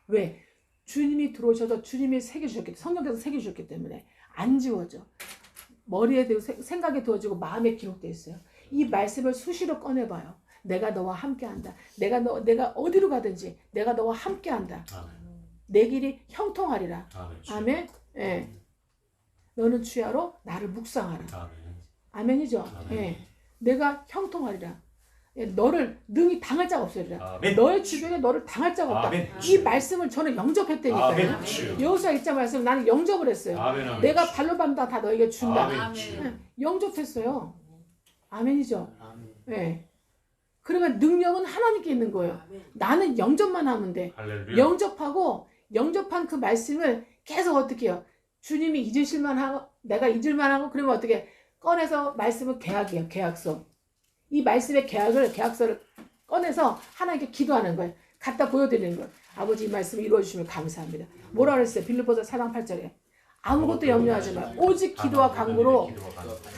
왜? 주님이 들어오셔서 주님이 새겨주셨기 때문에, 성령께서 새겨주셨기 때문에 안 지워져. 머리에 대고 생각에 두어지고 마음에 기록되어 있어요. 이 말씀을 수시로 꺼내봐요. 내가 너와 함께한다. 내가 어디로 가든지 내가 너와 함께한다. 아멘. 내 길이 형통하리라. 아멘. 주여. 아멘. 예. 너는 주야로 나를 묵상하라. 아멘. 아멘이죠. 아멘. 예. 내가 형통하리라. 예, 너를 능히 당할 자가 없으리라. 아멘. 너의 주변에 너를 당할 자가 없다. 아멘. 이 말씀을 저는 영접했다니까요. 아멘. 주여. 여호수아 1장 말씀 나는 영접을 했어요. 아멘. 아멘. 내가 발로 밟다 다 너에게 준다. 아멘. 주여. 예, 영접했어요. 아멘이죠. 아멘. 예. 그러면 능력은 하나님께 있는 거예요. 나는 영접만 하면 돼. 할렐루야. 영접한 그 말씀을 계속 어떻게 해요? 주님이 잊으실만 하고 내가 잊을만 하고 그러면 어떻게 꺼내서 말씀은 계약이에요. 계약서. 이 말씀의 계약서를 꺼내서 하나님께 기도하는 거예요. 갖다 보여드리는 거예요. 아버지 이 말씀 이루어주시면 감사합니다. 뭐라 그랬어요? 빌립보서 4장 8절에 아무것도 염려하지 마. 오직 기도와 간구로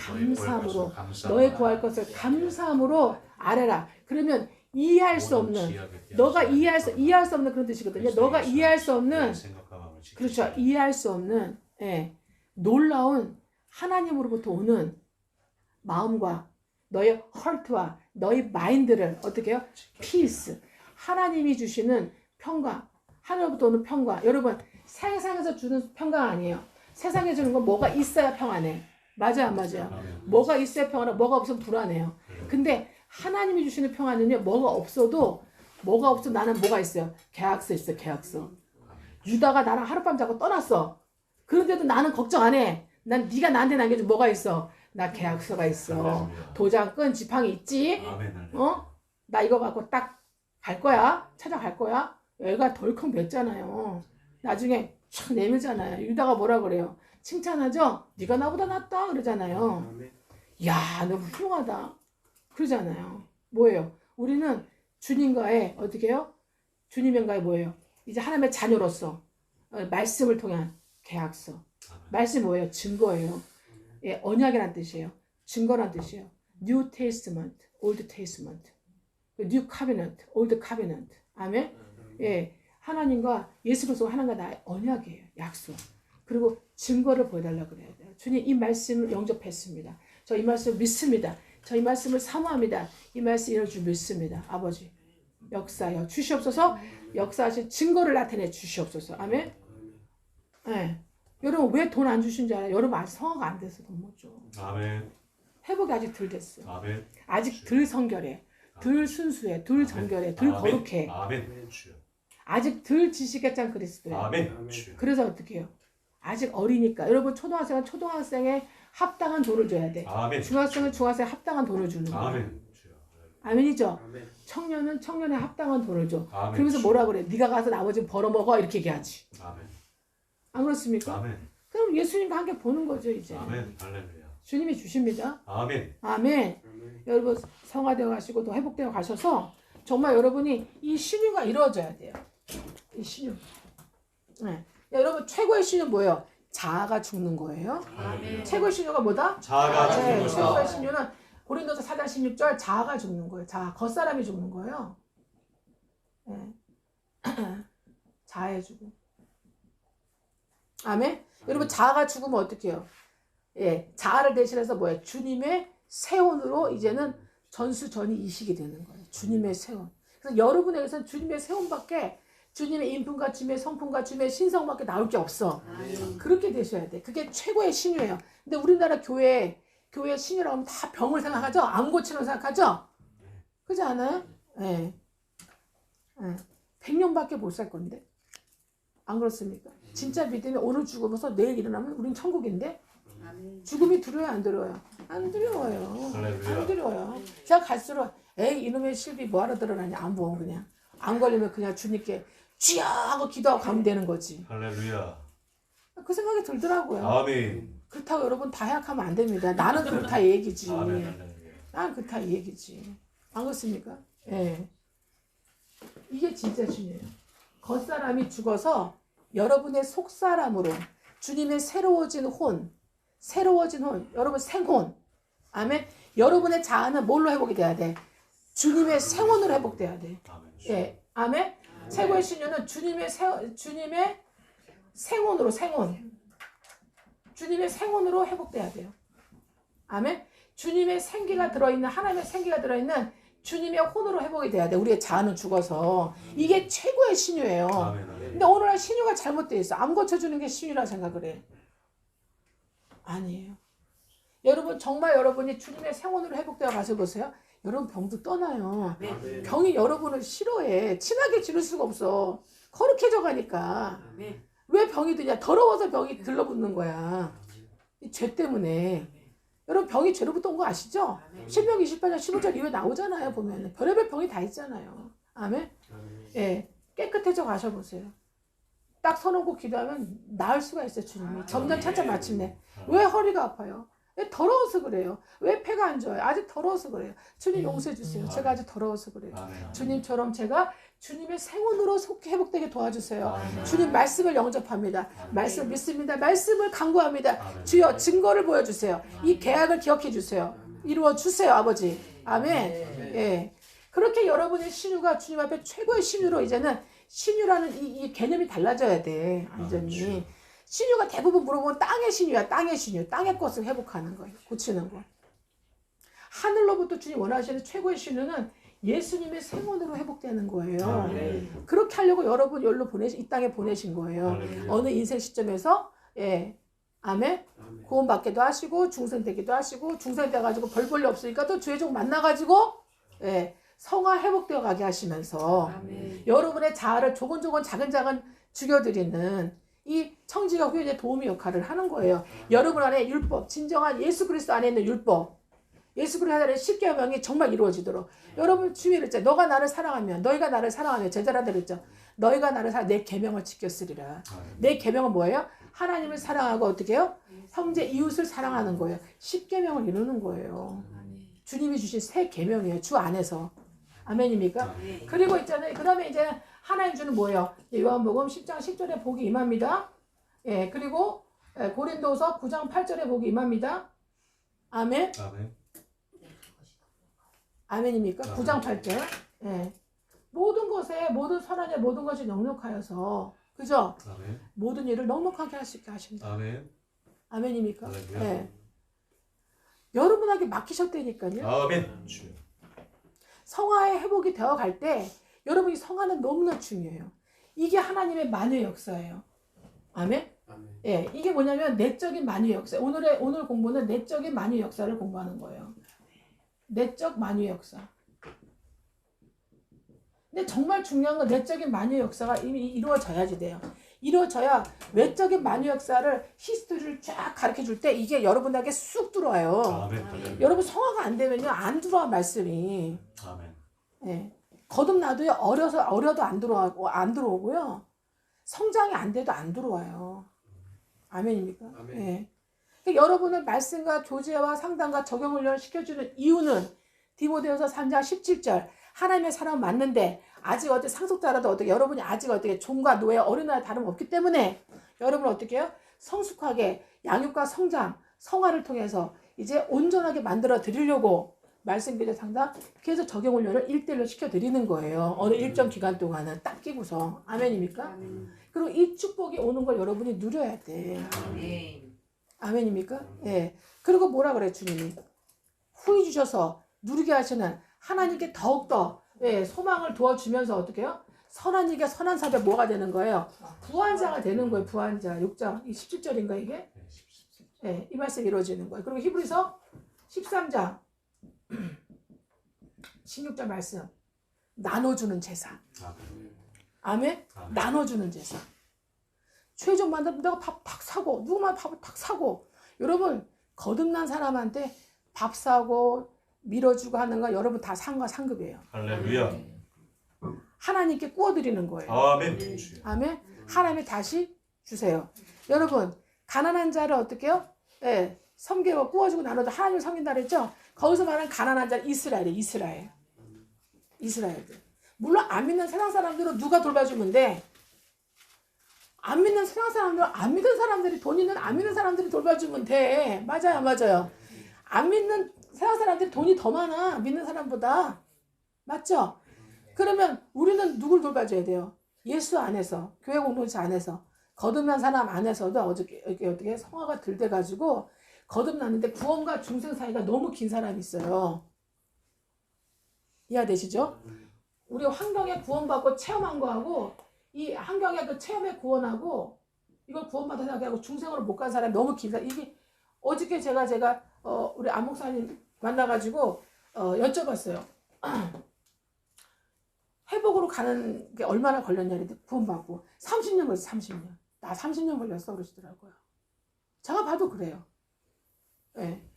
감사함으로 너의 구할 것을 감사함으로 아뢰라. 그러면 이해할 수 없는 너가 이해할 수 없는 그런 뜻이거든요. 너가 이해할 수 없는 그렇죠. 이해할 수 없는 예, 놀라운 하나님으로부터 오는 마음과 너의 헐트와 너의 마인드를 어떻게 해요? 피스. 하나님이 주시는 평강. 하늘로부터 오는 평강. 여러분 세상에서 주는 평강 아니에요. 세상에 주는 건 뭐가 있어야 평안해. 맞아요 안 맞아요? 뭐가 있어야 평안해. 뭐가 없으면 불안해요. 근데 하나님이 주시는 평안은요. 뭐가 없어도 나는 뭐가 있어요? 계약서 있어. 계약서. 유다가 나랑 하룻밤 자고 떠났어. 그런데도 나는 걱정 안 해. 난 네가 나한테 남겨준 뭐가 있어? 나 계약서가 있어. 도장 끈 지팡이 있지? 나 이거 갖고 딱 갈 거야. 찾아갈 거야. 애가 덜컥 맺잖아요. 나중에 촥 내밀잖아요. 유다가 뭐라 그래요? 칭찬하죠? 네가 나보다 낫다 그러잖아요. 야, 너 훌륭하다. 그러잖아요. 뭐예요? 우리는 주님과의 어떻게 해요? 주님과의 뭐예요? 이제 하나님의 자녀로서 말씀을 통한 계약서. 말씀이 뭐예요? 증거예요. 예, 언약이란 뜻이에요. 증거란 뜻이에요. New Testament, Old Testament. New Covenant, Old Covenant. 아멘? 예, 하나님과 예수 그리스도 하나님과 나의 언약이에요. 약속. 그리고 증거를 보여달라고 그래야 돼요. 주님 이 말씀을 영접했습니다. 저 이 말씀을 믿습니다. 저 이 말씀을 사모합니다. 이 말씀 이룰 줄 믿습니다. 아버지 역사여 주시옵소서. 역사하신 증거를 나타내 주시옵소서. 아멘? 예. 여러분 왜 돈 안 주신 줄 알아요? 여러분 아직 성화가 안 돼서 돈 못 줘. 아멘. 회복이 아직 덜 됐어. 아멘. 아직 덜 성결해. 덜 순수해. 덜 정결해. 덜 거룩해. 아멘. 주여. 아직 덜 지식의 짱 그리스도야. 아멘. 주여. 그래서 어떻게 해요? 아직 어리니까. 여러분 초등학생은 초등학생에 합당한 돈을 줘야 돼. 아멘. 중학생은 중학생에 합당한 돈을 주는 거야. 아멘. 주여. 아멘이죠? 아멘. 청년은 청년에 합당한 돈을 줘. 아멘. 그러면서 뭐라 그래? 네가 가서 나머지 벌어먹어 이렇게 얘기하지. 아멘. 안 그렇습니까? 아멘. 그럼 예수님과 함께 보는 거죠 이제. 아멘. 할렐루야. 주님이 주십니다. 아멘. 아멘. 여러분 성화되어 가시고 또 회복되어 가셔서 정말 여러분이 이 신유가 이루어져야 돼요. 이 신유. 네. 여러분 최고의 신유 뭐예요? 자아가 죽는 거예요. 아멘. 최고의 신유가 뭐다? 자아가 네, 죽는 최고의 거다. 신유는 고린도서 4장 16절 자아가 죽는 거예요. 자아, 겉사람이 죽는 거예요. 네. 자아의 죽음. 아멘. 여러분 자아가 죽으면 어떻게 해요? 예, 자아를 대신해서 뭐예요? 주님의 세원으로 이제는 전수전이 이식이 되는 거예요. 주님의 세원. 그래서 여러분에게서는 주님의 세원밖에 주님의 인품과 주님의 성품과 주님의 신성밖에 나올 게 없어. 그렇게 되셔야 돼. 그게 최고의 신유예요. 근데 우리나라 교회 신유라고 하면 다 병을 생각하죠? 안 고치는 생각하죠? 그렇지 않아요? 예. 예. 100년밖에 못 살 건데. 안 그렇습니까? 진짜 믿음이 오늘 죽으면서 내일 일어나면 우린 천국인데? 죽음이 두려워요, 안 두려워요? 안 두려워요. 할렐루야. 안 두려워요. 제가 갈수록 에이 이놈의 실비 뭐하러 드러나냐 안 보면 그냥 안 걸리면 그냥 주님께 주여 하고 기도하고 가면 되는 거지. 할렐루야. 그 생각이 들더라고요. 아멘. 그렇다고 여러분 다 해약하면 안 됩니다. 나는 그렇다 이 얘기지. 아멘. 할렐루야. 난 그렇다 이 얘기지. 안 그렇습니까? 예. 이게 진짜 중요해요. 겉사람이 죽어서 여러분의 속사람으로 주님의 새로워진 혼, 여러분 생혼. 아멘. 여러분의 자아는 뭘로 회복이 돼야 돼? 주님의 생혼으로 회복돼야 돼. 아멘. 예. 아멘. 최고의 신유는 주님의 생혼으로 주님의 생혼으로 회복돼야 돼요. 아멘. 주님의 생기가 들어있는 하나님의 생기가 들어있는 주님의 혼으로 회복이 돼야 돼. 우리의 자아는 죽어서. 이게 최고의 신유예요. 아멘. 아멘. 근데 오늘날 신유가 잘못되어 있어. 암 고쳐주는 게 신유라 생각을 해. 아니에요. 여러분 정말 여러분이 주님의 생혼으로 회복되어 가서 보세요. 여러분 병도 떠나요. 아멘. 병이 여러분을 싫어해. 친하게 지낼 수가 없어. 거룩해져 가니까. 아멘. 왜 병이 드냐? 더러워서 병이 들러붙는 거야. 이 죄 때문에. 여러분 병이 죄로부터 온 거 아시죠? 신명 28장 15절 이후에 나오잖아요. 보면 별의별 병이 다 있잖아요. 아멘. 예, 깨끗해져 가셔보세요. 딱 서놓고 기도하면 나을 수가 있어요. 주님이 점점 차차 마침내. 왜 허리가 아파요? 왜 더러워서 그래요? 왜 폐가 안 좋아요? 아직 더러워서 그래요. 주님 용서해 주세요. 제가 아직 더러워서 그래요. 아멘. 주님처럼 제가 주님의 생혼으로 속히 회복되게 도와주세요. 아멘. 주님 말씀을 영접합니다. 말씀을 믿습니다. 말씀을 간구합니다. 아멘. 주여 증거를 보여주세요. 이 계약을 기억해 주세요. 이루어 주세요, 아버지. 아멘. 예. 그렇게 여러분의 신유가 주님 앞에 최고의 신유로 이제는 신유라는 이 개념이 달라져야 돼. 완전히. 신유가 대부분 물어보면 땅의 신유야. 땅의 신유. 땅의 것을 회복하는 거예요. 고치는 거. 하늘로부터 주님 원하시는 최고의 신유는 예수님의 생혼으로 회복되는 거예요. 아멘. 그렇게 하려고 여러분 여기로 이 땅에 보내신 거예요. 할렐루야. 어느 인생 시점에서 예, 아멘. 구원받기도 하시고 중생되기도 하시고 중생돼가지고 별 볼일 없으니까 또 주의종 만나가지고 예, 성화 회복되어 가게 하시면서 여러분의 자아를 조곤조곤 작은 죽여드리는 이 청지가 후에 도우미 역할을 하는 거예요. 여러분 안에 율법, 진정한 예수 그리스도 안에 있는 율법, 예수 그리스도 안에 십계명이 정말 이루어지도록 여러분 주의를 했죠. 너가 나를 사랑하면 너희가 나를 사랑하면 제자라들 했죠. 너희가 나를 사랑 내 계명을 지켰으리라. 내 계명은 뭐예요? 하나님을 사랑하고 어떻게 해요? 형제 이웃을 사랑하는 거예요. 십계명을 이루는 거예요. 주님이 주신 새 계명이에요. 주 안에서. 아멘입니까? 그리고 있잖아요. 그 다음에 이제 하나님 주는 뭐예요? 요한복음 10장 10절에 복이 임합니다. 예, 그리고 고린도서 9장 8절에 복이 임합니다. 아멘. 아멘. 아멘입니까? 아멘. 9장 8절. 예. 모든 것에 모든 선한에 모든 것이 넉넉하여서 그죠? 아멘. 모든 일을 넉넉하게 할 수 있게 하십니다. 아멘. 아멘입니까? 할렐루야. 예. 여러분에게 맡기셨다니까요. 아멘. 주여. 성화의 회복이 되어 갈 때 여러분이 성화는 너무나 중요해요. 이게 하나님의 만유의 역사예요. 아멘? 예, 이게 뭐냐면 내적인 만유의 역사. 오늘 공부는 내적인 만유의 역사를 공부하는 거예요. 내적 만유의 역사. 근데 정말 중요한 건 내적인 만유의 역사가 이미 이루어져야지 돼요. 이루어져야 외적인 만유의 역사를 히스토리를 쫙 가르쳐 줄 때 이게 여러분에게 쑥 들어와요. 아멘. 여러분 성화가 안 되면요 안 들어와 말씀이. 아멘. 예. 거듭나도요 어려도 안 들어오고요. 성장이 안 돼도 안 들어와요. 아멘입니까? 아멘. 예. 그러니까 여러분을 말씀과 교제와 상담과 적용 훈련을 시켜주는 이유는 디모데후서 3장 17절 하나님의 사람 맞는데 아직 어떻게 상속자라도 어떻게 여러분이 아직 어떻게 종과 노예 어린아이 다름없기 때문에 여러분을 어떻게 해요? 성숙하게 양육과 성장 성화를 통해서 이제 온전하게 만들어 드리려고 말씀 교제 상담 그래서 적용 훈련을 1대1로 시켜드리는 거예요. 어느 일정 기간 동안은 딱 끼고서. 아멘입니까? 그리고 이 축복이 오는 걸 여러분이 누려야 돼. 아멘입니까? 예. 그리고 뭐라 그래 주님이? 후히 주셔서 누리게 하시는 하나님께 더욱더 예, 소망을 도와주면서 어떻게 해요? 선한 이가 선한 사배 뭐가 되는 거예요? 부한자가 되는 거예요. 부한자. 6장 17절인가 이게? 예, 이 말씀이 이루어지는 거예요. 그리고 히브리서 13장 16절 말씀 나눠주는 제사. 아멘? 아멘. 나눠주는 제사. 최종 만들면 내가 밥 탁 사고 누구만 밥을 탁 사고 여러분 거듭난 사람한테 밥 사고 밀어주고 하는 거 여러분 다 상과 상급이에요. 할렐루야. 하나님께 구워드리는 거예요. 아멘. 주여. 아멘. 하나님이 다시 주세요. 여러분 가난한 자를 어떻게 해요? 예, 섬기고 구워주고 나눠도 하나님을 섬긴다 그랬죠? 거기서 말하는 가난한 자는 이스라엘이에요. 이스라엘들. 물론 안 믿는 세상 사람들은 누가 돌봐주면 돼? 안 믿는 세상 사람들은 안 믿는 사람들이 돈 있는 안 믿는 사람들이 돌봐주면 돼. 맞아요. 안 믿는 세상 사람들이 돈이 더 많아. 믿는 사람보다. 맞죠? 그러면 우리는 누굴 돌봐줘야 돼요? 예수 안에서, 교회 공동체 안에서, 거듭난 사람 안에서도 어떻게 성화가 들 돼가지고 거듭났는데 구원과 중생 사이가 너무 긴 사람이 있어요. 이해되시죠? 우리 환경에 구원받고 체험한 거하고 이 환경의 그 체험의 구원하고 이걸 구원받은 생각하고 중생으로 못 간 사람이 너무 길다. 이게 어저께 제가 우리 안 목사님 만나가지고 여쭤봤어요. 회복으로 가는 게 얼마나 걸렸냐 그랬더니 구원받고 30년 걸렸어. 30년. 나 30년 걸렸어 그러시더라고요. 제가 봐도 그래요. 네.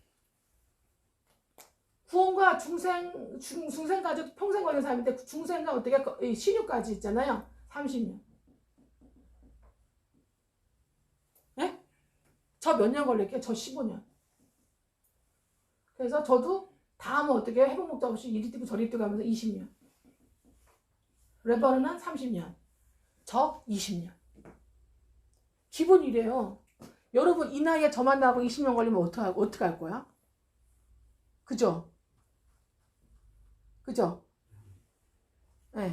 구원과 중생까지 평생 걸린 사람인데 중생과 어떻게 신유까지 있잖아요. 30년. 네? 저 몇 년 걸릴게요? 저 15년. 그래서 저도 다음은 어떻게 회복 목적 없이 이리 뛰고 저리 뛰고 하면서 20년. 레버는 30년. 저 20년. 기본이 이래요. 여러분 이 나이에 저 만나고 20년 걸리면 어떻게 할 거야? 그죠? 그죠? 네.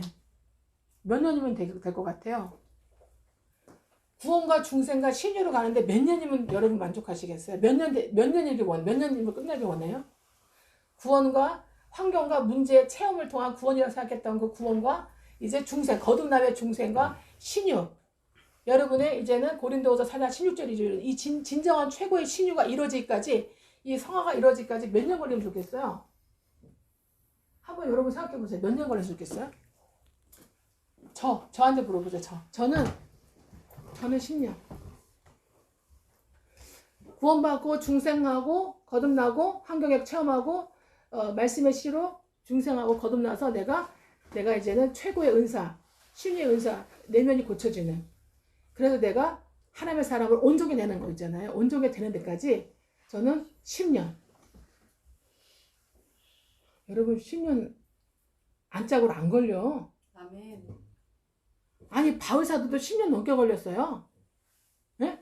몇 년이면 될 것 같아요? 구원과 중생과 신유로 가는데 몇 년이면 여러분 만족하시겠어요? 몇 년이면 끝나길 원해요? 구원과 환경과 문제의 체험을 통한 구원이라고 생각했던 그 구원과 이제 중생, 거듭남의 중생과 신유. 여러분의 이제는 고린도후서 4장 16절이죠. 이 진정한 최고의 신유가 이루어지기까지, 이 성화가 이루어지기까지 몇 년 걸리면 좋겠어요? 한번 여러분 생각해 보세요. 몇 년 걸리면 좋겠어요? 저한테 물어보세요. 저는 10년. 구원받고 중생하고 거듭나고 환경에 체험하고 말씀의 시로 중생하고 거듭나서 내가 이제는 최고의 은사, 신의 은사, 내면이 고쳐지는. 그래서 내가 하나님의 사람을 온전히 내는 거 있잖아요. 온전히 되는 데까지 저는 10년. 여러분 10년 안짝으로 안 걸려. 아멘. 아니 바울 사도도 10년 넘게 걸렸어요. 네?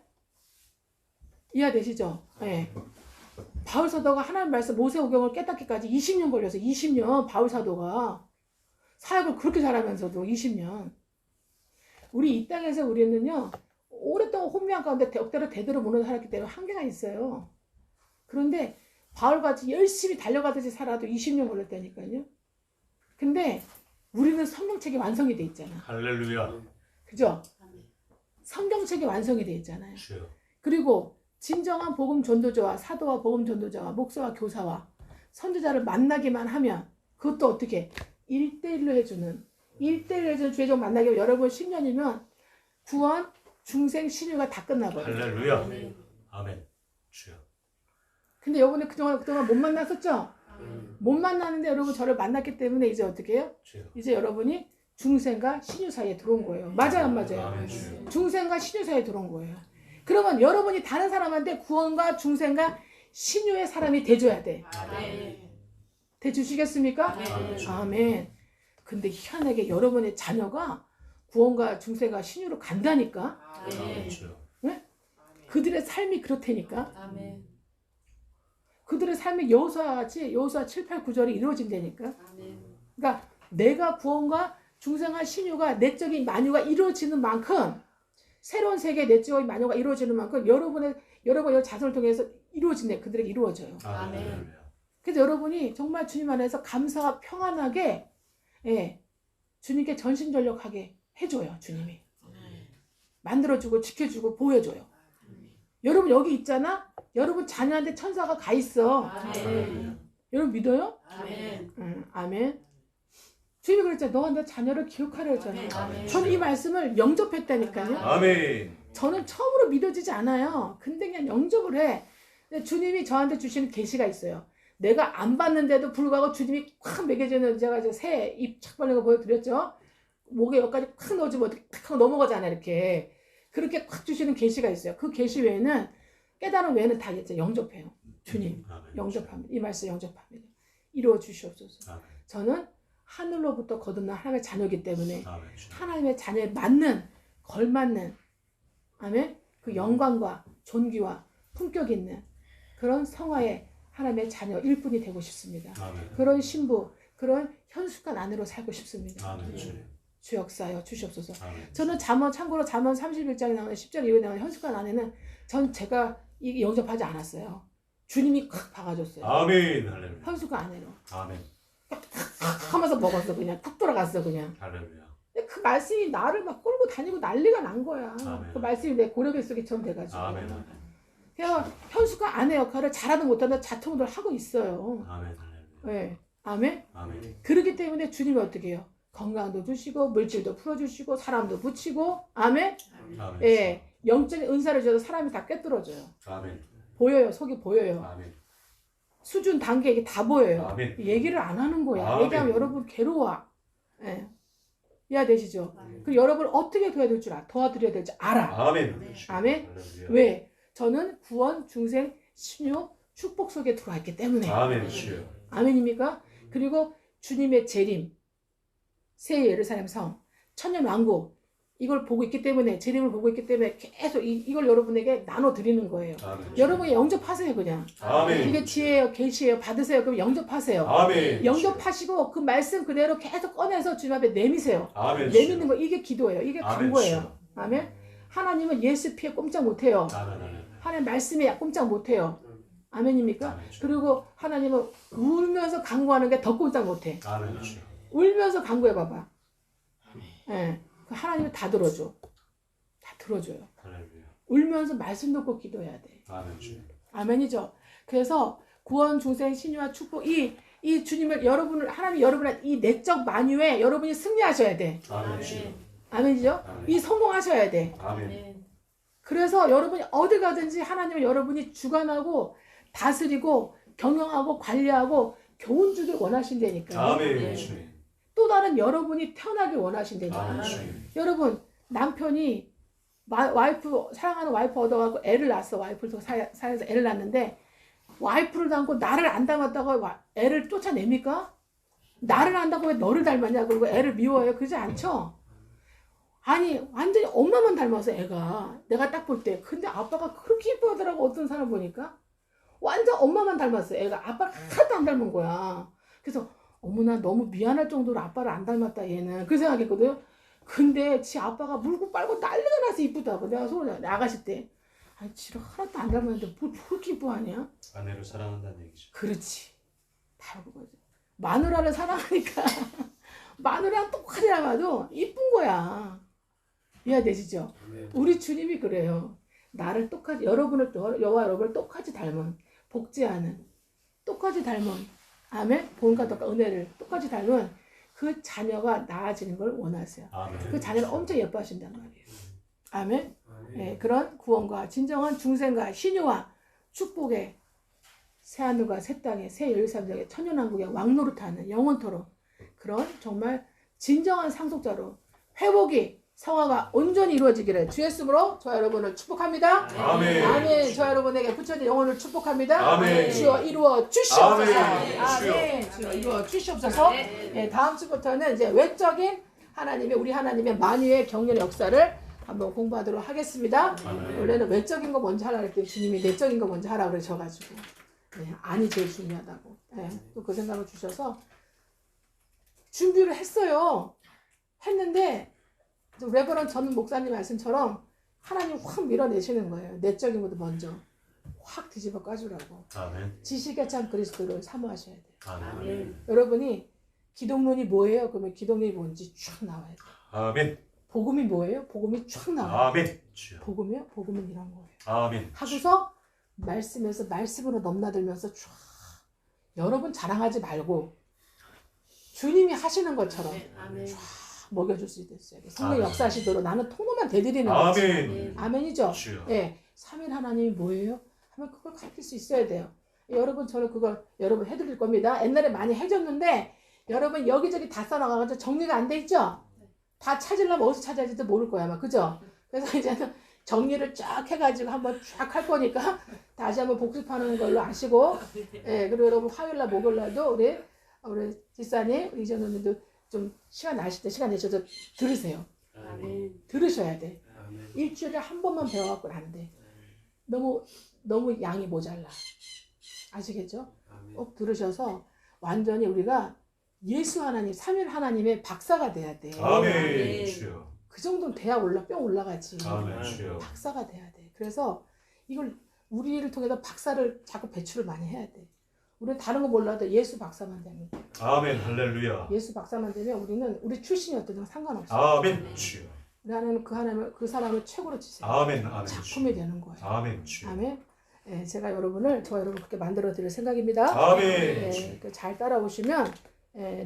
이해되시죠? 네. 바울 사도가 하나님 말씀 모세오경을 깨닫기까지 20년 걸렸어요. 20년 바울 사도가 사역을 그렇게 잘하면서도 20년. 우리 이 땅에서 우리는요 오랫동안 혼미한 가운데 대대로 무너져 살았기 때문에 한계가 있어요. 그런데 바울같이 열심히 달려가듯이 살아도 20년 걸렸다니까요. 근데 우리는 성경책이 완성이 돼 있잖아. 할렐루야. 그죠? 성경책이 완성이 돼 있잖아요. 주여. 그리고 진정한 복음 전도자와 사도와 복음 전도자와 목사와 교사와 선지자를 만나기만 하면 그것도 어떻게 1대1로 해주는 주의종 만나기 여러분 10년이면 구원, 중생, 신유가 다 끝나버려요. 할렐루야. 아멘. 주여. 근데 여러분이 그동안 못 만났었죠? 못 만났는데 여러분 저를 만났기 때문에 이제 어떻게 해요? 주여. 이제 여러분이 중생과 신유 사이에 들어온 거예요. 맞아요, 안 맞아요? 아멘. 주여. 중생과 신유 사이에 들어온 거예요. 그러면 여러분이 다른 사람한테 구원과 중생과 신유의 사람이 돼줘야 돼. 아멘. 돼주시겠습니까? 아멘. 아멘. 근데 희한하게 여러분의 자녀가 구원과 중생과 신유로 간다니까? 아멘. 주여. 그들의 삶이 그렇다니까? 아멘. 그들의 삶이 여호수아 7, 8, 9절이 이루어진다니까? 아멘. 그러니까 내가 구원과 중생과 신유가 내적인 만유가 이루어지는 만큼 새로운 세계 내적인 만유가 이루어지는 만큼 여러분의 자손을 통해서 이루어진대. 그들에게 이루어져요. 아멘. 그래서 여러분이 정말 주님 안에서 감사와 평안하게 주님께 전심전력하게 해줘요. 주님이 만들어주고 지켜주고 보여줘요. 여러분 여기 있잖아. 여러분 자녀한테 천사가 가 있어. 아멘. 여러분 믿어요? 아멘. 아멘. 주님이 그랬잖아요. 너가 내 자녀를 기억하려 했잖아요. 아멘. 저는 이 말씀을 영접했다니까요. 아멘. 저는 처음으로 믿어지지 않아요. 근데 그냥 영접을 해. 근데 주님이 저한테 주시는 계시가 있어요. 내가 안 봤는데도 불구하고 주님이 콱 먹여주는, 제가 이제 새 입 착 벌린 거 보여드렸죠. 목에 여기까지 콱 넣어주면 어떻게 탁 하고 넘어가잖아요. 이렇게. 그렇게 콱 주시는 계시가 있어요. 그 계시 외에는, 깨달음 외에는 다 이제 영접해요. 주님 아멘. 영접합니다. 이 말씀 영접합니다. 이루어 주시옵소서. 아멘. 저는 하늘로부터 거듭난 하나님의 자녀이기 때문에 아멘. 주여. 하나님의 자녀에 맞는, 걸맞는, 아멘, 그 영광과 존귀와 품격 있는 그런 성화의 하나님의 자녀일 뿐이 되고 싶습니다. 아멘. 그런 신부, 그런 현숙한 아내로 살고 싶습니다. 아멘. 주여. 주 역사여 주시옵소서. 아멘. 저는 참고로 잠언 31장에 나오는 10절 이후에 나오는 현숙한 아내는 제가 이 영접하지 않았어요. 주님이 콱 박아줬어요. 아멘. 할렐루야. 현숙한 아내로. 아멘. 탁 하면서 먹었어. 그냥 툭 돌아갔어 그냥. 할렐루야. 근데 그 말씀이 나를 막 끌고 다니고 난리가 난 거야. 아멘. 그 말씀이 내 고려뱃 속에 처음 돼가지고. 아멘. 그냥 현수가 아내 역할을 잘하든 못하든 자통을 하고 있어요. 아멘. 할렐루야. 네. 아멘. 아멘. 그렇기 때문에 주님이 어떻게 해요? 건강도 주시고 물질도 풀어주시고 사람도 붙이고 아멘. 아멘. 예, 영적인 은사를 줘서 사람이 다 꿰뚫어져요. 아멘. 보여요. 속이 보여요. 아멘. 수준 단계 이게 다 보여요. 아멘. 얘기를 안 하는 거야. 아멘. 얘기하면 여러분 괴로워. 예. 이해되시죠? 그 여러분 어떻게 도와드릴 줄 알아? 도와드려야 될지 알아. 아멘. 아멘. 할렐루야. 왜? 저는 구원, 중생, 신유, 축복 속에 들어와 있기 때문에. 아멘. 주여. 아멘입니까? 그리고 주님의 재림, 새 예루살렘 성, 천년 왕국 이걸 보고 있기 때문에 재림을 보고 있기 때문에 계속 이걸 여러분에게 나눠 드리는 거예요. 아멘. 여러분이 영접하세요 그냥. 아멘. 이게 지혜예요, 계시예요, 받으세요. 그럼 영접하세요. 아멘. 영접하시고 그 말씀 그대로 계속 꺼내서 주님 앞에 내미세요. 아멘. 내미는 거 이게 기도예요. 이게 아멘, 간구예요. 주여. 아멘. 하나님은 예수 피해 꼼짝 못해요. 아멘. 하나님 말씀에 꼼짝 못해요. 아멘입니까? 아멘. 주여. 그리고 하나님은 울면서 간구하는 게 더 꼼짝 못해. 아멘. 주여. 울면서 간구해 봐봐. 예. 그 하나님이 다 들어줘. 다 들어줘요. 할렐루야. 울면서 말씀 듣고 기도해야 돼. 아멘. 주여. 아멘이죠. 그래서 구원, 중생, 신유와 축복 이 주님을 여러분을 하나님 여러분의 이 내적 만유에 여러분이 승리하셔야 돼. 아멘. 주여. 아멘이죠. 아멘. 이 성공하셔야 돼. 아멘. 그래서 여러분이 어디 가든지 하나님을 여러분이 주관하고 다스리고 경영하고 관리하고 교훈 주길 원하신다니까. 아멘. 주여. 또 다른 여러분이 태어나길 원하신다니까. 아멘. 주여. 여러분 남편이 와이프 사랑하는 와이프 얻어갖고 애를 낳았어. 와이프를 사해서 애를 낳았는데 와이프를 닮고 나를 안 닮았다고 애를 쫓아냅니까? 나를 안다고 왜 너를 닮았냐 그리고 애를 미워해요. 그러지 않죠? 아니 완전히 엄마만 닮아서 애가 내가 딱 볼 때 근데 아빠가 그렇게 예뻐하더라고. 어떤 사람 보니까 완전 엄마만 닮았어. 애가 아빠를 하나도 안 닮은 거야. 그래서 어머나 너무 미안할 정도로 아빠를 안 닮았다 얘는 그 생각했거든. 근데 지 아빠가 물고 빨고 난리가 나서 이쁘다고. 내가 소리 나가실 때 아니 지를 하나도 안 닮았는데 뭘 그렇게 이뻐하냐. 아내를 사랑한다는 얘기죠. 그렇지. 바로 그거죠. 마누라를 사랑하니까 마누라랑 똑같이 닮아도 이쁜 거야. 이해되시죠? 우리 주님이 그래요. 나를 똑같이 여러분을 여와 여러분을 똑같이 닮은 복제하는 똑같이 닮은 아멘 본과 똑같은 은혜를 똑같이 닮은 그 자녀가 나아지는 걸 원하세요. 아멘. 그 자녀를 엄청 예뻐하신단 말이에요. 아멘. 네, 그런 구원과 진정한 중생과 신유와 축복의 새하늘과 새 땅에 새 예루살렘의 천년왕국의 왕노릇하는 영원토록 그런 정말 진정한 상속자로 회복이 성화가 온전히 이루어지기를 주 예수로 저 여러분을 축복합니다. 아멘. 아멘. 저 여러분에게 붙여진 영혼을 축복합니다. 아멘. 주여 이루어 주시옵소서. 아멘. 아멘. 주여 이루어 주시옵소서. 네, 다음 주부터는 이제 외적인 하나님의 우리 하나님의 만유의 경륜의 역사를 한번 공부하도록 하겠습니다. 아멘. 원래는 외적인 거 먼저 하라 그랬더니 주님이 내적인 거 먼저 하라 그러셔가지고 네, 안이 제일 중요하다고 네, 또 그 생각을 주셔서 준비를 했어요. 했는데 레버런 전 목사님 말씀처럼 하나님 확 밀어내시는 거예요. 내적인 것도 먼저 확 뒤집어 까주라고. 아멘. 지식의 참 그리스도를 사모하셔야 돼요. 아멘. 여러분이 기독론이 뭐예요? 그러면 기독론이 뭔지 쫙 나와야 돼요. 아멘. 복음이 뭐예요? 복음이 쫙 나와요. 아멘. 주여. 복음이요? 복음은 이런 거예요. 아멘. 하고서 말씀에서 말씀으로 넘나들면서 쫙 여러분 자랑하지 말고 주님이 하시는 것처럼 먹여줄 수 있어요. 성령 아멘. 역사하시도록 나는 통로만 대드리는 거지. 아멘. 아멘이죠. 주여. 예, 삼일 하나님이 뭐예요? 하면 그걸 가르칠 수 있어야 돼요. 여러분 저는 그걸 여러분 해드릴 겁니다. 옛날에 많이 해줬는데 여러분 여기저기 다 써나가가지고 정리가 안 돼 있죠? 다 찾으려면 어디서 찾아야 할지도 모를 거야 아마. 그죠? 그래서 이제는 정리를 쫙 해가지고 한번 쫙 할 거니까 다시 한번 복습하는 걸로 아시고 예, 그리고 여러분 화요일날 목요일날도 우리 집사님 우리 이전 언니도 좀 시간 나실 때 시간 내셔서 들으세요. 들으셔야 돼. 일주일에 한 번만 배워갖고는 안 돼. 너무 양이 모자라. 아시겠죠? 꼭 들으셔서 완전히 우리가 예수 하나님, 삼일 하나님의 박사가 돼야 돼. 아멘. 주여. 그 정도는 돼야 뿅 올라가지. 아멘. 주여. 박사가 돼야 돼. 그래서 이걸 우리를 통해서 박사를 자꾸 배출을 많이 해야 돼. 우리는 다른 거 몰라도 예수 박사만 됩니다. 아멘. 할렐루야. 예수 박사만 되면 우리 출신이 어떻든 상관없어요. 아멘. 주여. 우리 하나님은 그 사람을 최고로 치세요. 아멘. 아멘. 작품이 되는 거예요. 아멘. 주여. 아멘. 예, 제가 저와 여러분 그렇게 만들어 드릴 생각입니다. 아멘. 예, 잘 따라오시면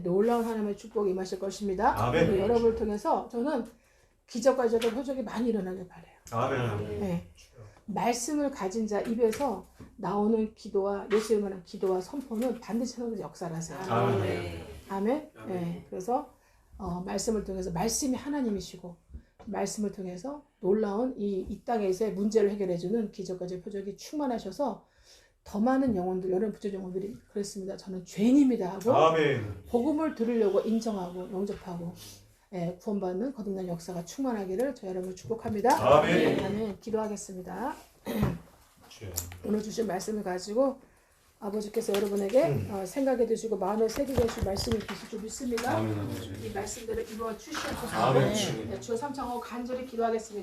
놀라운 하나님의 축복이 임하실 것입니다. 아멘. 우리 여러분을 통해서 저는 기적과 기적과 표적이 많이 일어나길 바라요. 아멘. 예. 말씀을 가진 자 입에서 나오는 기도와 예수 이름으로 기도와 선포는 반드시 하나님의 역사를 하세요. 아멘. 아멘. 예. 그래서 말씀을 통해서 말씀이 하나님이시고 말씀을 통해서 놀라운 이 땅에서의 문제를 해결해주는 기적과 표적이 충만하셔서 더 많은 영혼들, 여러분 부족 영혼들이 그랬습니다. 저는 죄인입니다 하고 아멘. 복음을 들으려고 인정하고 영접하고 구원받는 거듭난 역사가 충만하기를 저 여러분 축복합니다. 아멘. 아멘. 기도하겠습니다. 주여. 오늘 주신 말씀을 가지고 아버지께서 여러분에게 생각해 두시고 마음에 새기게 하실 말씀이 계실 줄 믿습니다. 아멘 아버지. 이 말씀들을 이루어 주시옵소서. 아멘. 주 3창호 간절히 기도하겠습니다.